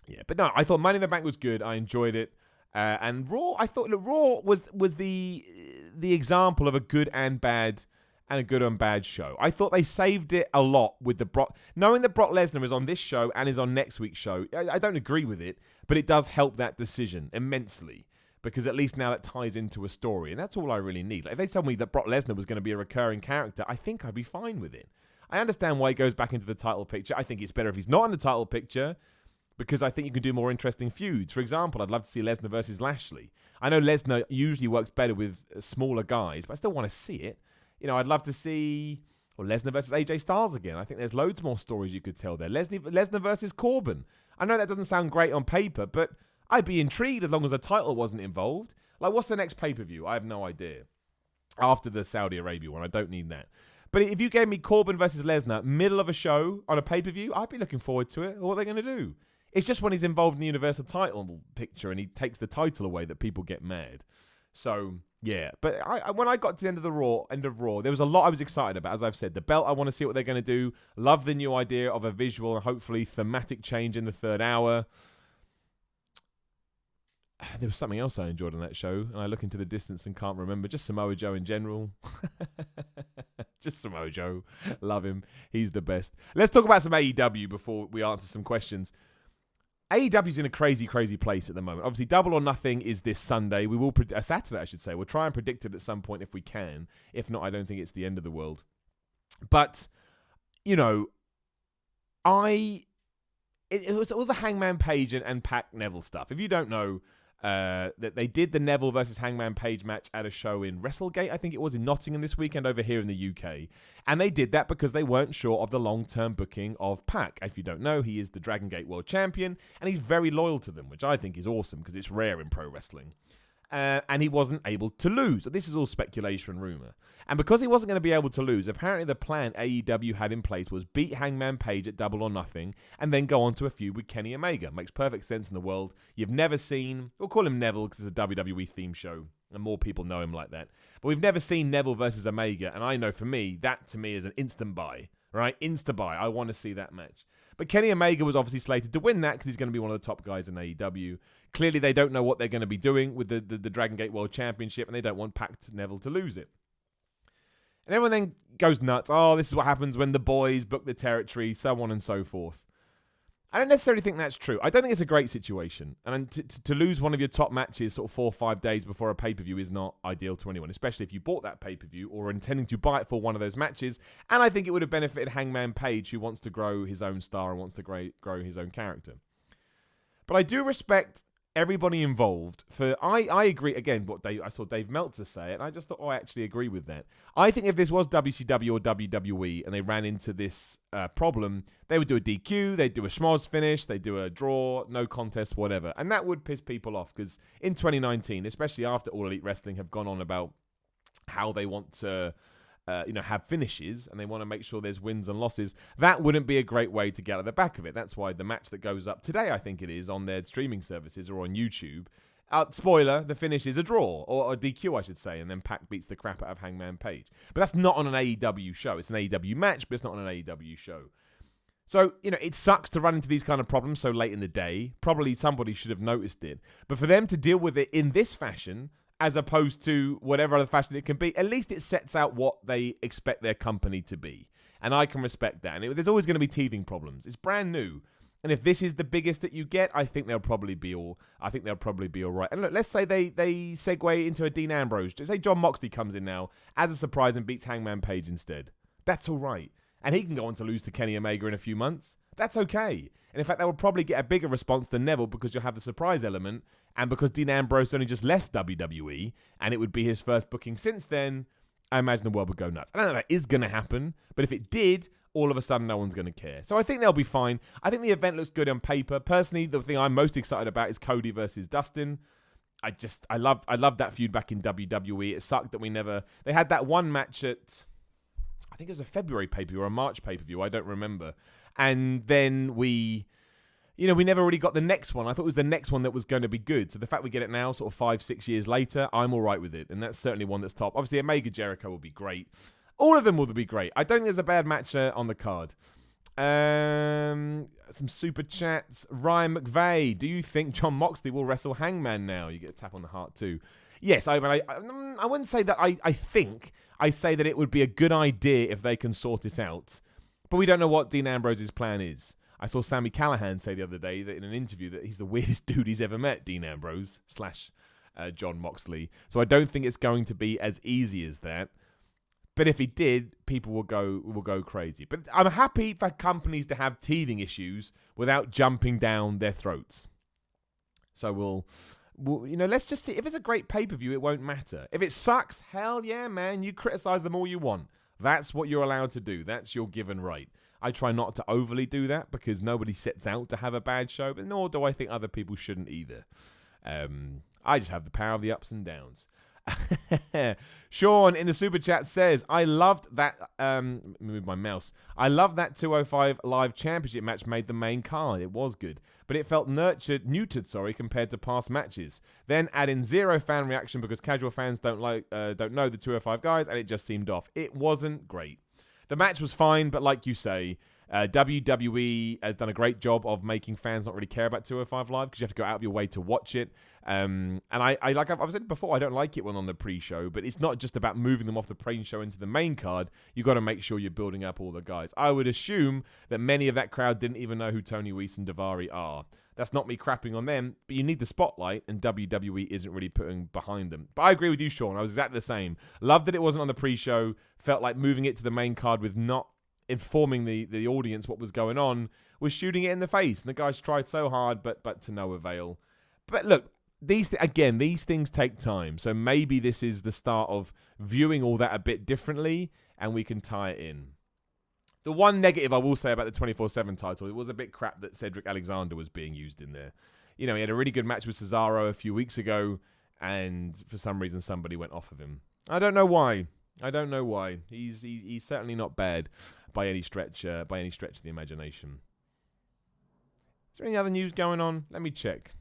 yeah, but no, I thought Money in the Bank was good. I enjoyed it. And Raw, I thought Raw was the example of a good and bad and a good and bad show. I thought they saved it a lot with the Brock. Knowing that Brock Lesnar is on this show and is on next week's show, I don't agree with it, but it does help that decision immensely because at least now that ties into a story. And that's all I really need. Like, if they told me that Brock Lesnar was going to be a recurring character, I think I'd be fine with it. I understand why he goes back into the title picture. I think it's better if he's not in the title picture, because I think you can do more interesting feuds. For example, I'd love to see Lesnar versus Lashley. I know Lesnar usually works better with smaller guys, but I still want to see it. I'd love to see Lesnar versus AJ Styles again. I think there's loads more stories you could tell there. Lesnar versus Corbin. I know that doesn't sound great on paper, but I'd be intrigued as long as a title wasn't involved. Like, what's the next pay-per-view? I have no idea. After the Saudi Arabia one, I don't need that. But if you gave me Corbin versus Lesnar, middle of a show on a pay-per-view, I'd be looking forward to it. What are they going to do? It's just when he's involved in the Universal title picture and he takes the title away that people get mad. So, yeah. But when I got to the end of Raw, there was a lot I was excited about. As I've said, the belt, I want to see what they're going to do. Love the new idea of a visual and hopefully thematic change in the third hour. There was something else I enjoyed on that show, and I look into the distance and can't remember. Just Samoa Joe in general. Just Samoa Joe. Love him. He's the best. Let's talk about some AEW before we answer some questions. AEW's in a crazy, crazy place at the moment. Obviously, Double or Nothing is this Sunday. We will Saturday, I should say. We'll try and predict it at some point if we can. If not, I don't think it's the end of the world. But, you know, it was all the Hangman Page and Pac Neville stuff. If you don't know, that they did the Neville versus Hangman Page match at a show in WrestleGate, I think it was, in Nottingham this weekend over here in the UK. And they did that because they weren't sure of the long-term booking of Pac. If you don't know, he is the Dragon Gate World Champion, and he's very loyal to them, which I think is awesome because it's rare in pro wrestling. And he wasn't able to lose. So this is all speculation and rumor. And because he wasn't going to be able to lose, apparently the plan AEW had in place was beat Hangman Page at Double or Nothing and then go on to a feud with Kenny Omega. Makes perfect sense in the world. You've never seen, we'll call him Neville because it's a WWE theme show and more people know him like that. But we've never seen Neville versus Omega, and I know for me, that to me is an instant buy, right? Insta buy. I want to see that match. But Kenny Omega was obviously slated to win that because he's going to be one of the top guys in AEW. Clearly, they don't know what they're going to be doing with the Dragon Gate World Championship, and they don't want Pac Neville to lose it. And everyone then goes nuts. Oh, this is what happens when the boys book the territory, so on and so forth. I don't necessarily think that's true. I don't think it's a great situation. And to lose one of your top matches sort of 4 or 5 days before a pay-per-view is not ideal to anyone, especially if you bought that pay-per-view or are intending to buy it for one of those matches. And I think it would have benefited Hangman Page, who wants to grow his own star and wants to grow his own character. But I do respect everybody involved. I agree, again, I saw Dave Meltzer say it, and I just thought, I actually agree with that. I think if this was WCW or WWE and they ran into this problem, they would do a DQ, they'd do a schmoz finish, they'd do a draw, no contest, whatever. And that would piss people off, because in 2019, especially after All Elite Wrestling have gone on about how they want to have finishes and they want to make sure there's wins and losses, that wouldn't be a great way to get at the back of it. That's why the match that goes up today, I think it is, on their streaming services or on YouTube, spoiler, the finish is a draw, or a DQ, I should say, and then Pac beats the crap out of Hangman Page. But that's not on an AEW show. It's an AEW match, but it's not on an AEW show. So, it sucks to run into these kind of problems so late in the day. Probably somebody should have noticed it. But for them to deal with it in this fashion, as opposed to whatever other fashion it can be, at least it sets out what they expect their company to be. And I can respect that. And there's always going to be teething problems. It's brand new. And if this is the biggest that you get, I think they'll probably be all right. And look, let's say they segue into a Dean Ambrose. Say John Moxley comes in now as a surprise and beats Hangman Page instead. That's all right. And he can go on to lose to Kenny Omega in a few months. That's okay. And in fact, that will probably get a bigger response than Neville because you'll have the surprise element. And because Dean Ambrose only just left WWE and it would be his first booking since then, I imagine the world would go nuts. I don't know if that is going to happen, but if it did, all of a sudden no one's going to care. So I think they'll be fine. I think the event looks good on paper. Personally, the thing I'm most excited about is Cody versus Dustin. I love that feud back in WWE. It sucked that they had that one match at, I think it was a February pay-per-view or a March pay-per-view. I don't remember. And then we never really got the next one. I thought it was the next one that was going to be good. So the fact we get it now, sort of 5-6 years later, I'm all right with it. And that's certainly one that's top. Obviously, Omega Jericho will be great. All of them will be great. I don't think there's a bad match on the card. Some super chats. Ryan McVeigh, do you think John Moxley will wrestle Hangman now? You get a tap on the heart too. Yes, I wouldn't say that I think. I say that it would be a good idea if they can sort it out. But we don't know what Dean Ambrose's plan is. I saw Sami Callihan say the other day that in an interview that he's the weirdest dude he's ever met, Dean Ambrose / John Moxley. So I don't think it's going to be as easy as that. But if he did, people will go crazy. But I'm happy for companies to have teething issues without jumping down their throats. So we'll let's just see. If it's a great pay-per-view, it won't matter. If it sucks, hell yeah, man, you criticize them all you want. That's what you're allowed to do. That's your given right. I try not to overly do that because nobody sets out to have a bad show, but nor do I think other people shouldn't either. I just have the power of the ups and downs. Sean in the super chat says, I loved that move my mouse. I love that 205 live championship match made the main card. It was good, but it felt neutered compared to past matches. Then add in zero fan reaction because casual fans don't know the 205 guys, and it just seemed off. It wasn't great. The match was fine, but like you say, WWE has done a great job of making fans not really care about 205 Live because you have to go out of your way to watch it. And I like I've said before, I don't like it when on the pre-show, but it's not just about moving them off the pre-show into the main card. You got to make sure you're building up all the guys. I would assume that many of that crowd didn't even know who Tony Weese and Daivari are. That's not me crapping on them, but you need the spotlight, and WWE isn't really putting behind them. But I agree with you, Sean. I was exactly the same. Loved that it wasn't on the pre-show. Felt like moving it to the main card with not informing the audience what was going on was shooting it in the face. And the guys tried so hard, but to no avail. But look, these things take time. So maybe this is the start of viewing all that a bit differently, and we can tie it in. The one negative I will say about the 24/7 title, it was a bit crap that Cedric Alexander was being used in there. You know, he had a really good match with Cesaro a few weeks ago, and for some reason somebody went off of him. I don't know why. He's certainly not bad by any stretch of the imagination. Is there any other news going on? Let me check.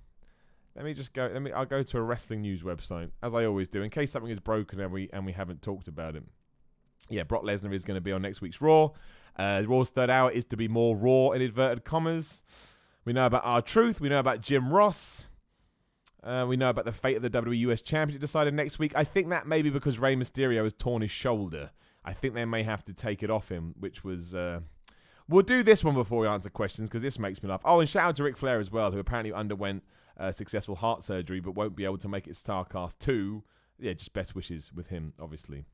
I'll go to a wrestling news website, as I always do, in case something is broken and we haven't talked about it. Yeah, Brock Lesnar is going to be on next week's Raw. Raw's third hour is to be more Raw in inverted commas. We know about R-Truth. We know about Jim Ross. We know about the fate of the WWE US Championship decided next week. I think that may be because Rey Mysterio has torn his shoulder. I think they may have to take it off him, which was... We'll do this one before we answer questions, because this makes me laugh. Oh, and shout out to Ric Flair as well, who apparently underwent successful heart surgery, but won't be able to make it StarCast 2. Yeah, just best wishes with him, obviously.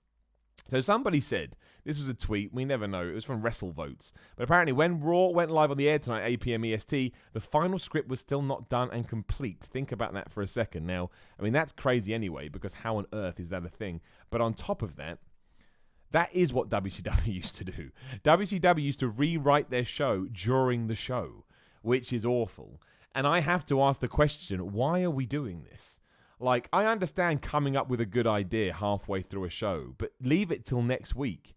So somebody said, this was a tweet, we never know, it was from WrestleVotes, but apparently when Raw went live on the air tonight, 8 p.m. EST, the final script was still not done and complete. Think about that for a second. Now, I mean, that's crazy anyway, because how on earth is that a thing? But on top of that, that is what WCW used to do. WCW used to rewrite their show during the show, which is awful. And I have to ask the question, why are we doing this? Like, I understand coming up with a good idea halfway through a show, but leave it till next week.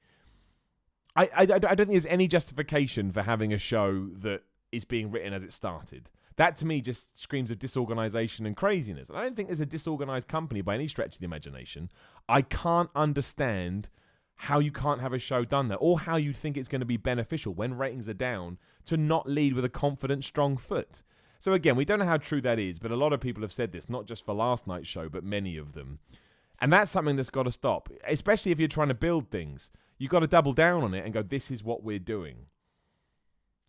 I don't think there's any justification for having a show that is being written as it started. That, to me, just screams of disorganization and craziness. I don't think there's a disorganized company by any stretch of the imagination. I can't understand how you can't have a show done there, or how you think it's going to be beneficial when ratings are down to not lead with a confident, strong foot. So again, we don't know how true that is, but a lot of people have said this, not just for last night's show, but many of them. And that's something that's got to stop, especially if you're trying to build things. You've got to double down on it and go, this is what we're doing.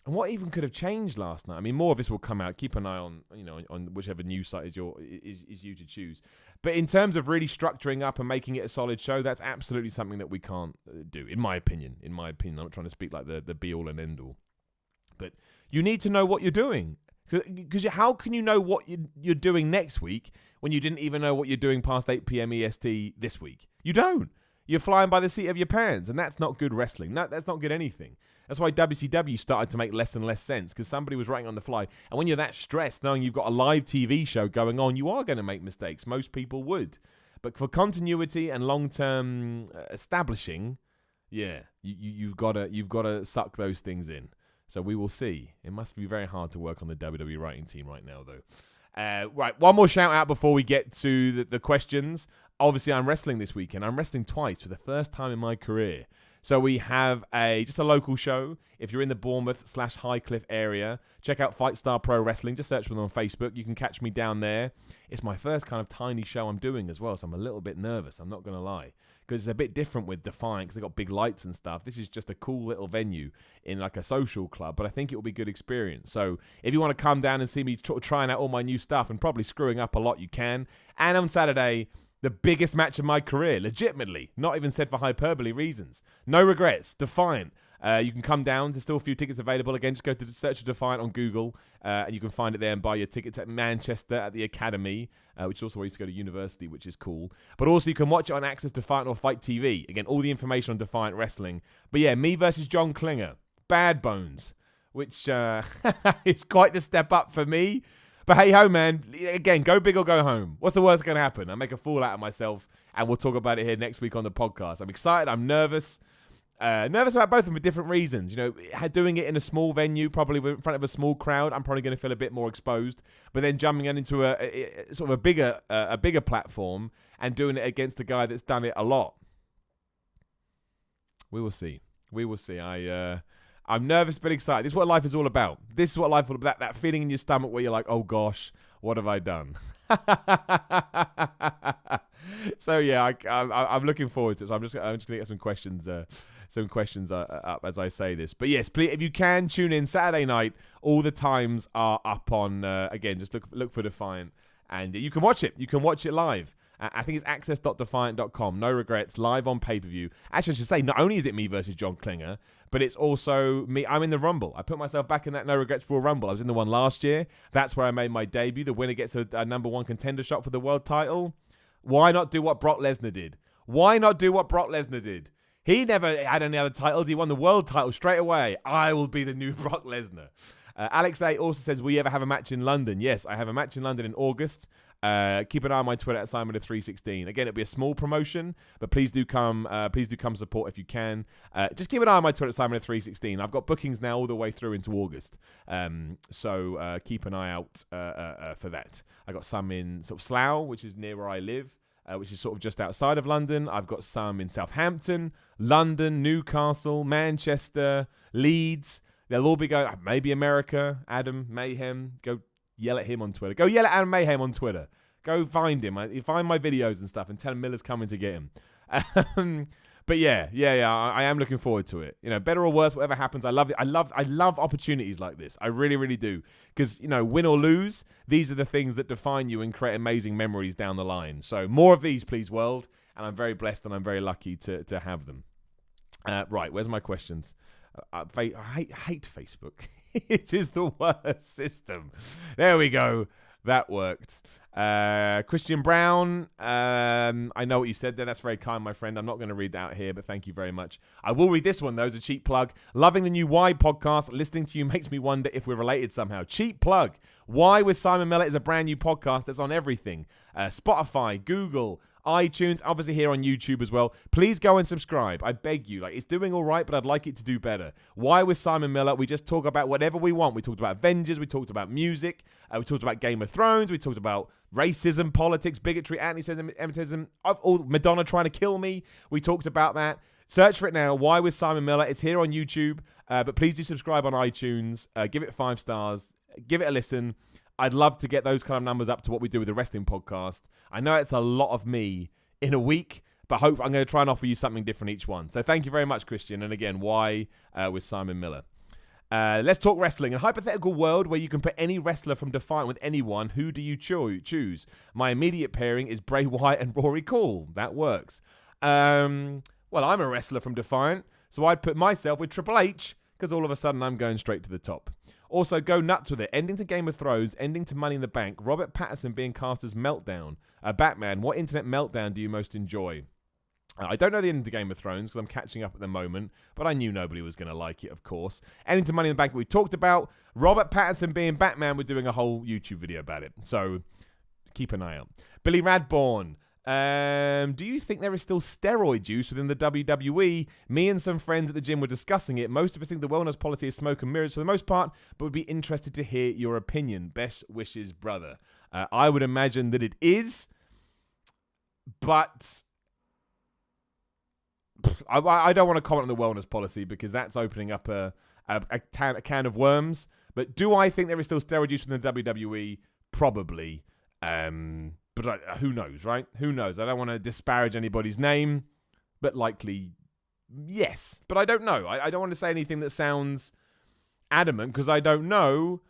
And what even could have changed last night? I mean, more of this will come out. Keep an eye on, on whichever news site is you to choose. But in terms of really structuring up and making it a solid show, that's absolutely something that we can't do, in my opinion. I'm not trying to speak like the be-all and end-all. But you need to know what you're doing. Because how can you know what you're doing next week when you didn't even know what you're doing past 8 p.m. EST this week? You don't. You're flying by the seat of your pants, and that's not good wrestling. That's not good anything. That's why WCW started to make less and less sense, because somebody was writing on the fly. And when you're that stressed, knowing you've got a live TV show going on, you are going to make mistakes. Most people would. But for continuity and long-term establishing, yeah, you've got to suck those things in. So we will see. It must be very hard to work on the WWE writing team right now, though. Right, one more shout out before we get to the questions. Obviously, I'm wrestling this weekend. I'm wrestling twice for the first time in my career. So we have just a local show. If you're in the Bournemouth/Highcliffe area, check out Fight Star Pro Wrestling. Just search for them on Facebook. You can catch me down there. It's my first kind of tiny show I'm doing as well, so I'm a little bit nervous. I'm not going to lie. Because it's a bit different with Defiant, because they've got big lights and stuff. This is just a cool little venue in like a social club, but I think it will be a good experience. So if you want to come down and see me trying out all my new stuff and probably screwing up a lot, you can. And on Saturday, the biggest match of my career, legitimately, not even said for hyperbole reasons. No regrets, Defiant. You can come down. There's still a few tickets available. Again, just go to search for Defiant on Google, and you can find it there and buy your tickets at Manchester at the Academy, which is also where I used to go to university, which is cool. But also, you can watch it on Access Defiant or Fight TV. Again, all the information on Defiant Wrestling. But yeah, me versus John Klinger. Bad Bones, which is quite the step up for me. But hey ho, man, again, go big or go home. What's the worst going to happen? I make a fool out of myself, and we'll talk about it here next week on the podcast. I'm excited. I'm nervous. Nervous about both of them for different reasons. Doing it in a small venue, probably in front of a small crowd, I'm probably going to feel a bit more exposed. But then jumping into a sort of a bigger platform and doing it against a guy that's done it a lot. We will see. I'm nervous but excited. This is what life is all about. This is what life is all about. That feeling in your stomach where you're like, oh gosh, what have I done? So yeah, I'm looking forward to it. So I'm just gonna get some questions up as I say this. But yes, please, if you can tune in Saturday night, all the times are up on. Again, just look for Defiant, and you can watch it. You can watch it live. I think it's access.defiant.com. No regrets, live on pay-per-view. Actually, I should say, not only is it me versus John Klinger, but it's also me. I'm in the Rumble. I put myself back in that No Regrets Raw Rumble. I was in the one last year. That's where I made my debut. The winner gets a number one contender shot for the world title. Why not do what Brock Lesnar did? Why not do what Brock Lesnar did? He never had any other titles. He won the world title straight away. I will be the new Brock Lesnar. Alex A also says, will you ever have a match in London? Yes, I have a match in London in August. Keep an eye on my Twitter at Simon of 316. Again, it'll be a small promotion, but please do come support if you can. Just keep an eye on my Twitter at Simon of 316. I've got bookings now all the way through into August. So keep an eye out for that. I got some in sort of Slough, which is near where I live, which is sort of just outside of London. I've got some in Southampton, London, Newcastle, Manchester, Leeds. They'll all be going, maybe America, Adam Mayhem. Go yell at him on Twitter. Go yell at Adam Mayhem on Twitter. Go find him. Find my videos and stuff and tell him Miller's coming to get him. But yeah, I am looking forward to it. You know, better or worse, whatever happens, I love it. I love opportunities like this. I really, really do. Because, you know, win or lose, these are the things that define you and create amazing memories down the line. So more of these, please, world. And I'm very blessed and I'm very lucky to have them. Right, where's my questions? I hate Facebook. It is the worst system. There we go. That worked. Christian Brown, I know what you said there. That's very kind, my friend. I'm not going to read that out here, but thank you very much. I will read this one, though, as a cheap plug. Loving the new Why podcast. Listening to you makes me wonder if we're related somehow. Cheap plug. Why with Simon Miller is a brand new podcast that's on everything. Spotify, Google, iTunes, obviously here on YouTube as well. Please go and subscribe. I beg you. Like, it's doing all right, but I'd like it to do better. Why with Simon Miller? We just talk about whatever we want. We talked about Avengers. We talked about music. We talked about Game of Thrones. We talked about racism, politics, bigotry, anti-Semitism, Madonna trying to kill me. We talked about that. Search for it now. Why with Simon Miller? It's here on YouTube. But please do subscribe on iTunes. Give it 5 stars. Give it a listen. I'd love to get those kind of numbers up to what we do with the wrestling podcast. I know it's a lot of me in a week, but hope I'm going to try and offer you something different each one. So thank you very much, Christian. And again, why with Simon Miller? Let's talk wrestling. In a hypothetical world where you can put any wrestler from Defiant with anyone, who do you choose? My immediate pairing is Bray Wyatt and Rory Cool. That works. Well, I'm a wrestler from Defiant, so I'd put myself with Triple H because all of a sudden I'm going straight to the top. Also, go nuts with it. Ending to Game of Thrones, ending to Money in the Bank, Robert Pattinson being cast as Meltdown. Batman, what internet meltdown do you most enjoy? I don't know the ending to Game of Thrones because I'm catching up at the moment, but I knew nobody was going to like it, of course. Ending to Money in the Bank we talked about. Robert Pattinson being Batman, we're doing a whole YouTube video about it. So, keep an eye out. Billy Radbourne. Do you think there is still steroid use within the WWE? Me and some friends at the gym were discussing it. Most of us think the wellness policy is smoke and mirrors for the most part, but would be interested to hear your opinion. Best wishes, brother. I would imagine that it is, but I don't want to comment on the wellness policy because that's opening up a can of worms. But do I think there is still steroid use within the WWE? Probably. But who knows, right? Who knows? I don't want to disparage anybody's name, but likely, yes. But I don't know. I don't want to say anything that sounds adamant because I don't know.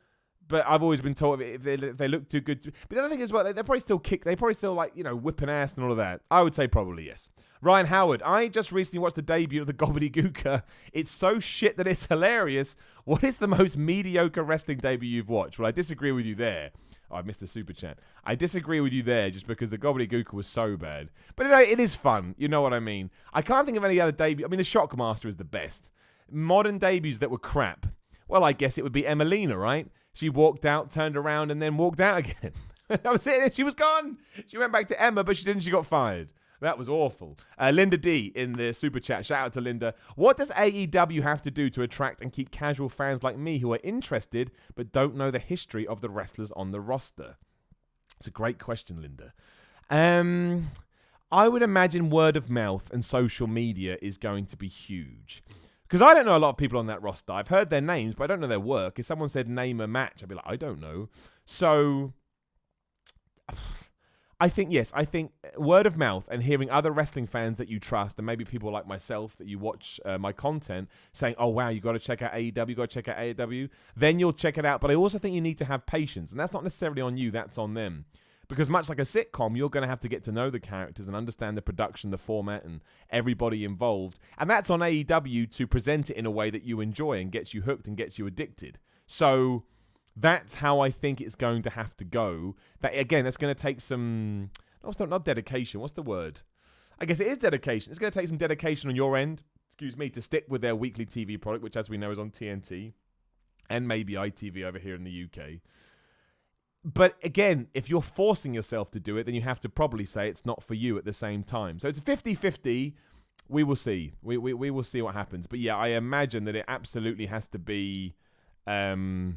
But I've always been told if they look too good. But the other thing is, well, they probably still kick. They probably still like, whipping ass and all of that. I would say probably yes. Ryan Howard. I just recently watched the debut of the Gobbledygooker. It's so shit that it's hilarious. What is the most mediocre wrestling debut you've watched? Well, I disagree with you there. Oh, I missed a super chat. I disagree with you there just because the Gobbledygooker was so bad. But it is fun. You know what I mean? I can't think of any other debut. I mean, the Shockmaster is the best. Modern debuts that were crap. Well, I guess it would be Emelina, right? She walked out, turned around, and then walked out again. That was it. She was gone. She went back to Emma, but she got fired. That was awful. Linda D in the super chat. Shout out to Linda. What does AEW have to do to attract and keep casual fans like me who are interested but don't know the history of the wrestlers on the roster? It's a great question, Linda. I would imagine word of mouth and social media is going to be huge. Because I don't know a lot of people on that roster. I've heard their names, but I don't know their work. If someone said name a match, I'd be like, I don't know. So I think, yes, word of mouth and hearing other wrestling fans that you trust, and maybe people like myself that you watch my content, saying, oh, wow, you got to check out AEW, you got to check out AEW, then you'll check it out. But I also think you need to have patience. And that's not necessarily on you, that's on them. Because much like a sitcom, you're going to have to get to know the characters and understand the production, the format, and everybody involved. And that's on AEW to present it in a way that you enjoy and gets you hooked and gets you addicted. So that's how I think it's going to have to go. That again, that's going to take some, not dedication. What's the word? I guess it is dedication. It's going to take some dedication on your end, to stick with their weekly TV product, which as we know is on TNT and maybe ITV over here in the UK. But again, if you're forcing yourself to do it, then you have to probably say it's not for you at the same time. So it's 50-50. We will see. We will see what happens. But yeah, I imagine that it absolutely has to be a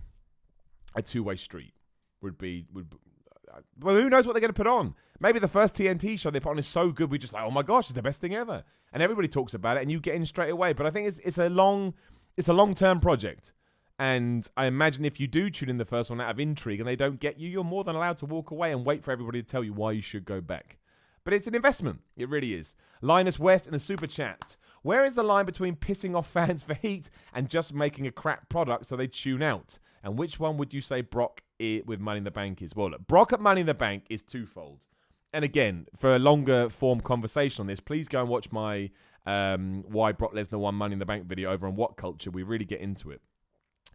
two-way street. Well, who knows what they're going to put on? Maybe the first TNT show they put on is so good, we just like, oh my gosh, it's the best thing ever. And everybody talks about it, and you get in straight away. But I think it's a long-term project. And I imagine if you do tune in the first one out of intrigue and they don't get you, you're more than allowed to walk away and wait for everybody to tell you why you should go back. But it's an investment. It really is. Linus West in a super chat. Where is the line between pissing off fans for heat and just making a crap product so they tune out? And which one would you say Brock with Money in the Bank is? Well, look, Brock at Money in the Bank is twofold. And again, for a longer form conversation on this, please go and watch my why Brock Lesnar won Money in the Bank video over on What Culture. We really get into it.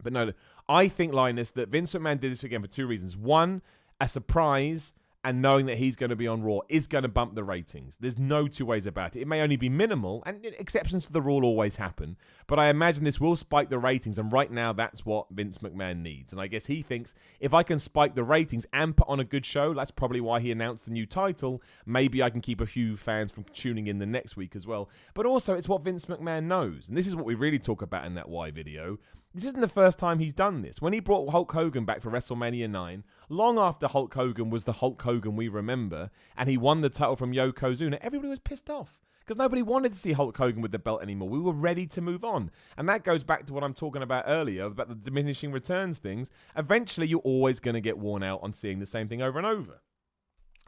But no, I think, Linus, that Vince McMahon did this again for two reasons. One, a surprise, and knowing that he's going to be on Raw is going to bump the ratings. There's no two ways about it. It may only be minimal, and exceptions to the rule always happen, but I imagine this will spike the ratings, and right now that's what Vince McMahon needs. And I guess he thinks, if I can spike the ratings and put on a good show, that's probably why he announced the new title, maybe I can keep a few fans from tuning in the next week as well. But also, it's what Vince McMahon knows, and this is what we really talk about in that Why video. This isn't the first time he's done this. When he brought Hulk Hogan back for WrestleMania 9, long after Hulk Hogan was the Hulk Hogan we remember, and he won the title from Yokozuna, everybody was pissed off because nobody wanted to see Hulk Hogan with the belt anymore. We were ready to move on. And that goes back to what I'm talking about earlier, about the diminishing returns things. Eventually, you're always going to get worn out on seeing the same thing over and over.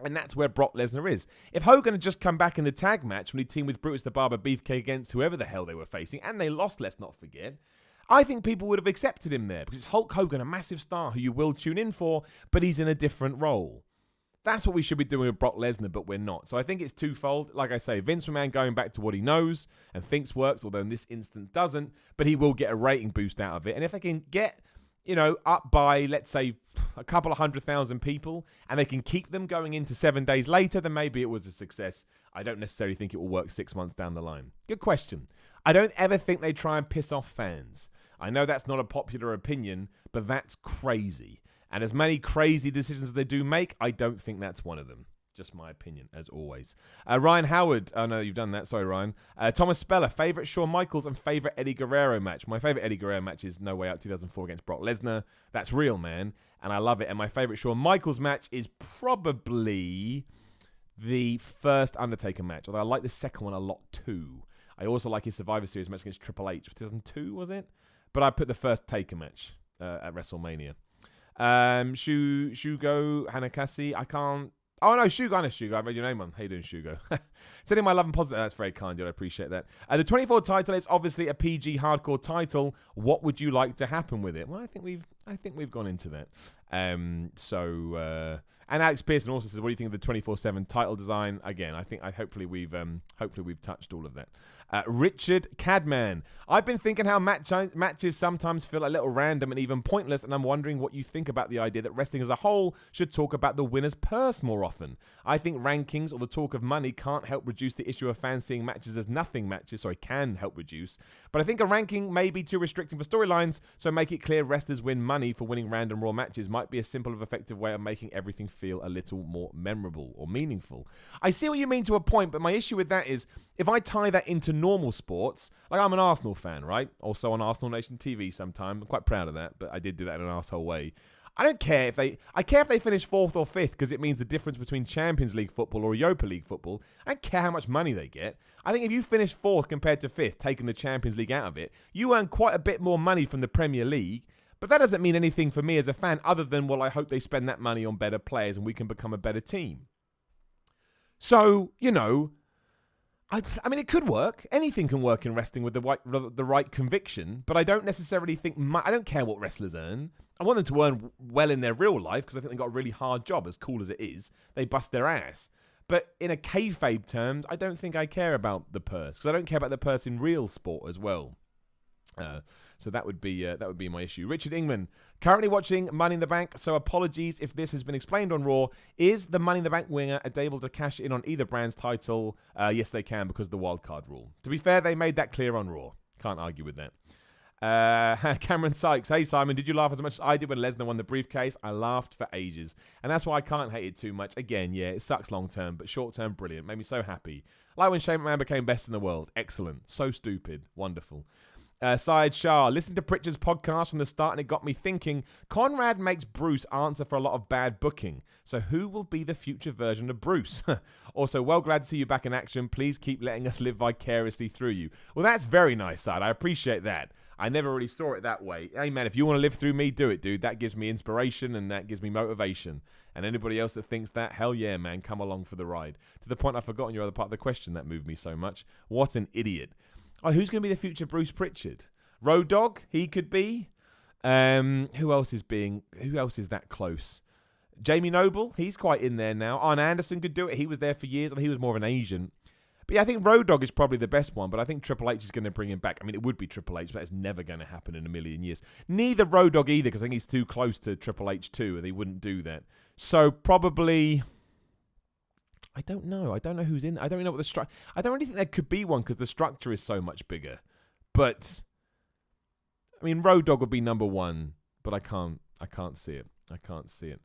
And that's where Brock Lesnar is. If Hogan had just come back in the tag match when he teamed with Brutus the Barber Beefcake against whoever the hell they were facing, and they lost, let's not forget, I think people would have accepted him there because it's Hulk Hogan, a massive star who you will tune in for, but he's in a different role. That's what we should be doing with Brock Lesnar, but we're not. So I think it's twofold. Like I say, Vince McMahon going back to what he knows and thinks works, although in this instance doesn't, but he will get a rating boost out of it. And if they can get, up by, let's say, a couple of 100,000 people, and they can keep them going into 7 days later, then maybe it was a success. I don't necessarily think it will work 6 months down the line. Good question. I don't ever think they try and piss off fans. I know that's not a popular opinion, but that's crazy. And as many crazy decisions as they do make, I don't think that's one of them. Just my opinion, as always. Ryan Howard. Oh, no, you've done that. Sorry, Ryan. Thomas Speller. Favourite Shawn Michaels and favourite Eddie Guerrero match. My favourite Eddie Guerrero match is No Way Out 2004 against Brock Lesnar. That's real, man. And I love it. And my favourite Shawn Michaels match is probably the first Undertaker match. Although I like the second one a lot, too. I also like his Survivor Series match against Triple H. 2002, was it? But I put the first Taker match at WrestleMania. Shugo Hanakasi. I can't. Oh, no, Shugo. I know Shugo. I read your name on. How you doing, Shugo? Sending my love and positive. That's very kind, dude. I appreciate that. The 24 title is obviously a PG hardcore title. What would you like to happen with it? Well, I think we've gone into that. And Alex Pearson also says, what do you think of the 24/7 title design? Again, hopefully we've touched all of that. Richard Cadman. I've been thinking how matches sometimes feel a little random and even pointless, and I'm wondering what you think about the idea that wrestling as a whole should talk about the winner's purse more often. I think rankings or the talk of money can't help reduce the issue of fans seeing matches as nothing matches. Can help reduce. But I think a ranking may be too restricting for storylines, so make it clear wrestlers win money for winning random Raw matches might be a simple and effective way of making everything feel a little more memorable or meaningful. I see what you mean to a point, but my issue with that is if I tie that into normal sports, like I'm an Arsenal fan, right? Also on Arsenal Nation TV sometime. I'm quite proud of that, but I did do that in an arsehole way. I don't care if I care if they finish 4th or 5th because it means the difference between Champions League football or Europa League football. I don't care how much money they get. I think if you finish 4th compared to 5th, taking the Champions League out of it, you earn quite a bit more money from the Premier League. But that doesn't mean anything for me as a fan other than, well, I hope they spend that money on better players and we can become a better team. So, I mean, it could work. Anything can work in wrestling with the right conviction, but I don't necessarily think... I don't care what wrestlers earn. I want them to earn well in their real life because I think they've got a really hard job, as cool as it is. They bust their ass. But in a kayfabe terms, I don't think I care about the purse because I don't care about the purse in real sport as well. So that would be my issue. Richard Ingman, currently watching Money in the Bank, so apologies if this has been explained on Raw. Is the Money in the Bank winner able to cash in on either brand's title? Yes, they can because of the wildcard rule. To be fair, they made that clear on Raw. Can't argue with that. Cameron Sykes, hey Simon, did you laugh as much as I did when Lesnar won the briefcase? I laughed for ages, and that's why I can't hate it too much. Again, yeah, it sucks long term, but short term, brilliant. Made me so happy. Like when Shane McMahon became best in the world. Excellent. So stupid. Wonderful. Syed Shah, listening to Pritchard's podcast from the start and it got me thinking, Conrad makes Bruce answer for a lot of bad booking. So who will be the future version of Bruce? Also, well, glad to see you back in action. Please keep letting us live vicariously through you. Well, that's very nice, Syed. I appreciate that. I never really saw it that way. Hey, man, if you want to live through me, do it, dude. That gives me inspiration and that gives me motivation. And anybody else that thinks that, hell yeah, man, come along for the ride. To the point I've forgotten your other part of the question that moved me so much. What an idiot. Oh, who's going to be the future Bruce Pritchard? Road Dogg, he could be. Who else is that close? Jamie Noble, he's quite in there now. Arn Anderson could do it. He was there for years. He was more of an Asian. But yeah, I think Road Dogg is probably the best one, but I think Triple H is going to bring him back. I mean, it would be Triple H, but it's never going to happen in a million years. Neither Road Dogg either, because I think he's too close to Triple H too, and he wouldn't do that. So probably... I don't know. I don't know who's in. I don't know what the structure... I don't really think there could be one because the structure is so much bigger. But, I mean, Road Dogg would be number one, but I can't see it. I can't see it.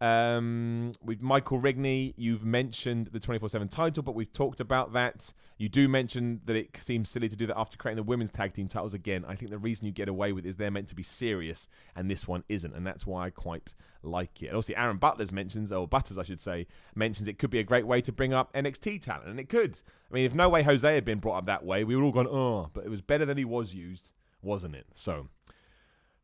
With Michael Rigney, you've mentioned the 24/7 title, but we've talked about that. You do mention that it seems silly to do that after creating the women's tag team titles again. I think the reason you get away with it is they're meant to be serious, and this one isn't, and that's why I quite like it. And also, Aaron Butters mentions it could be a great way to bring up NXT talent, and it could. I mean, if No Way Jose had been brought up that way, we would all gone, oh, but it was better than he was used, wasn't it? So...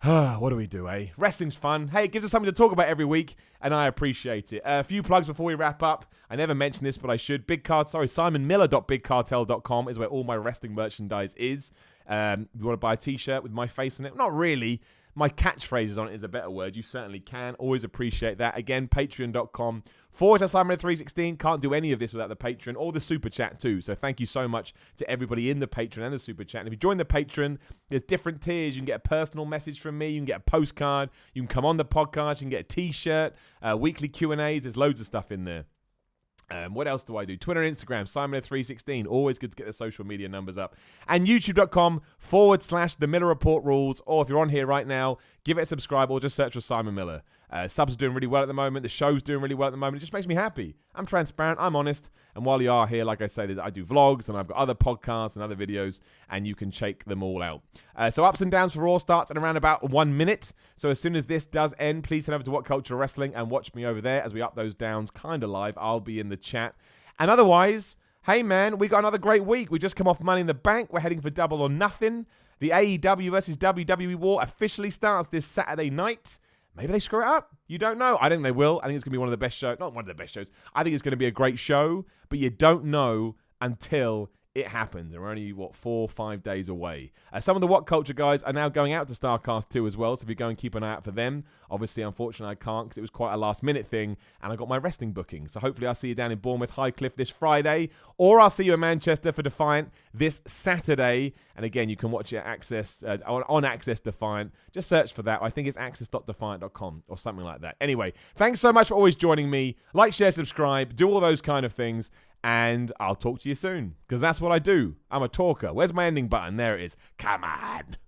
what do we do, eh? Wrestling's fun. Hey, it gives us something to talk about every week, and I appreciate it. A few plugs before we wrap up. I never mentioned this, but I should. SimonMiller.BigCartel.com is where all my wrestling merchandise is. If you want to buy a t-shirt with my face on it, not really. My catchphrases on it is a better word. You certainly can. Always appreciate that. Again, patreon.com/Simon316. Can't do any of this without the Patreon or the Super Chat too. So thank you so much to everybody in the Patreon and the Super Chat. And if you join the Patreon, there's different tiers. You can get a personal message from me. You can get a postcard. You can come on the podcast. You can get a t-shirt, weekly Q&As. There's loads of stuff in there. What else do I do? Twitter and Instagram, Simon316. Always good to get the social media numbers up. And YouTube.com/The Miller Report Rules. Or if you're on here right now, give it a subscribe or just search for Simon Miller. Subs are doing really well at the moment. The show's doing really well at the moment. It just makes me happy. I'm transparent. I'm honest. And while you are here, like I said, I do vlogs and I've got other podcasts and other videos, and you can check them all out. So Ups and Downs for Raw starts in around about 1 minute. So as soon as this does end, please head over to What Culture Wrestling and watch me over there as we up those downs kind of live. I'll be in the chat. And otherwise, hey man, we got another great week. We just come off Money in the Bank. We're heading for Double or Nothing. The AEW versus WWE war officially starts this Saturday night. Maybe they screw it up. You don't know. I think they will. I think it's going to be one of the best shows. Not one of the best shows. I think it's going to be a great show, but you don't know until it happens. We're only, 4 or 5 days away. Some of the What Culture guys are now going out to StarCast 2 as well, so if you go and keep an eye out for them. Obviously, unfortunately, I can't because it was quite a last-minute thing, and I got my wrestling booking. So hopefully I'll see you down in Bournemouth Highcliffe this Friday, or I'll see you in Manchester for Defiant this Saturday. And again, you can watch it on Access Defiant. Just search for that. I think it's access.defiant.com or something like that. Anyway, thanks so much for always joining me. Like, share, subscribe, do all those kind of things. And I'll talk to you soon, because that's what I do. I'm a talker. Where's my ending button? There it is. Come on.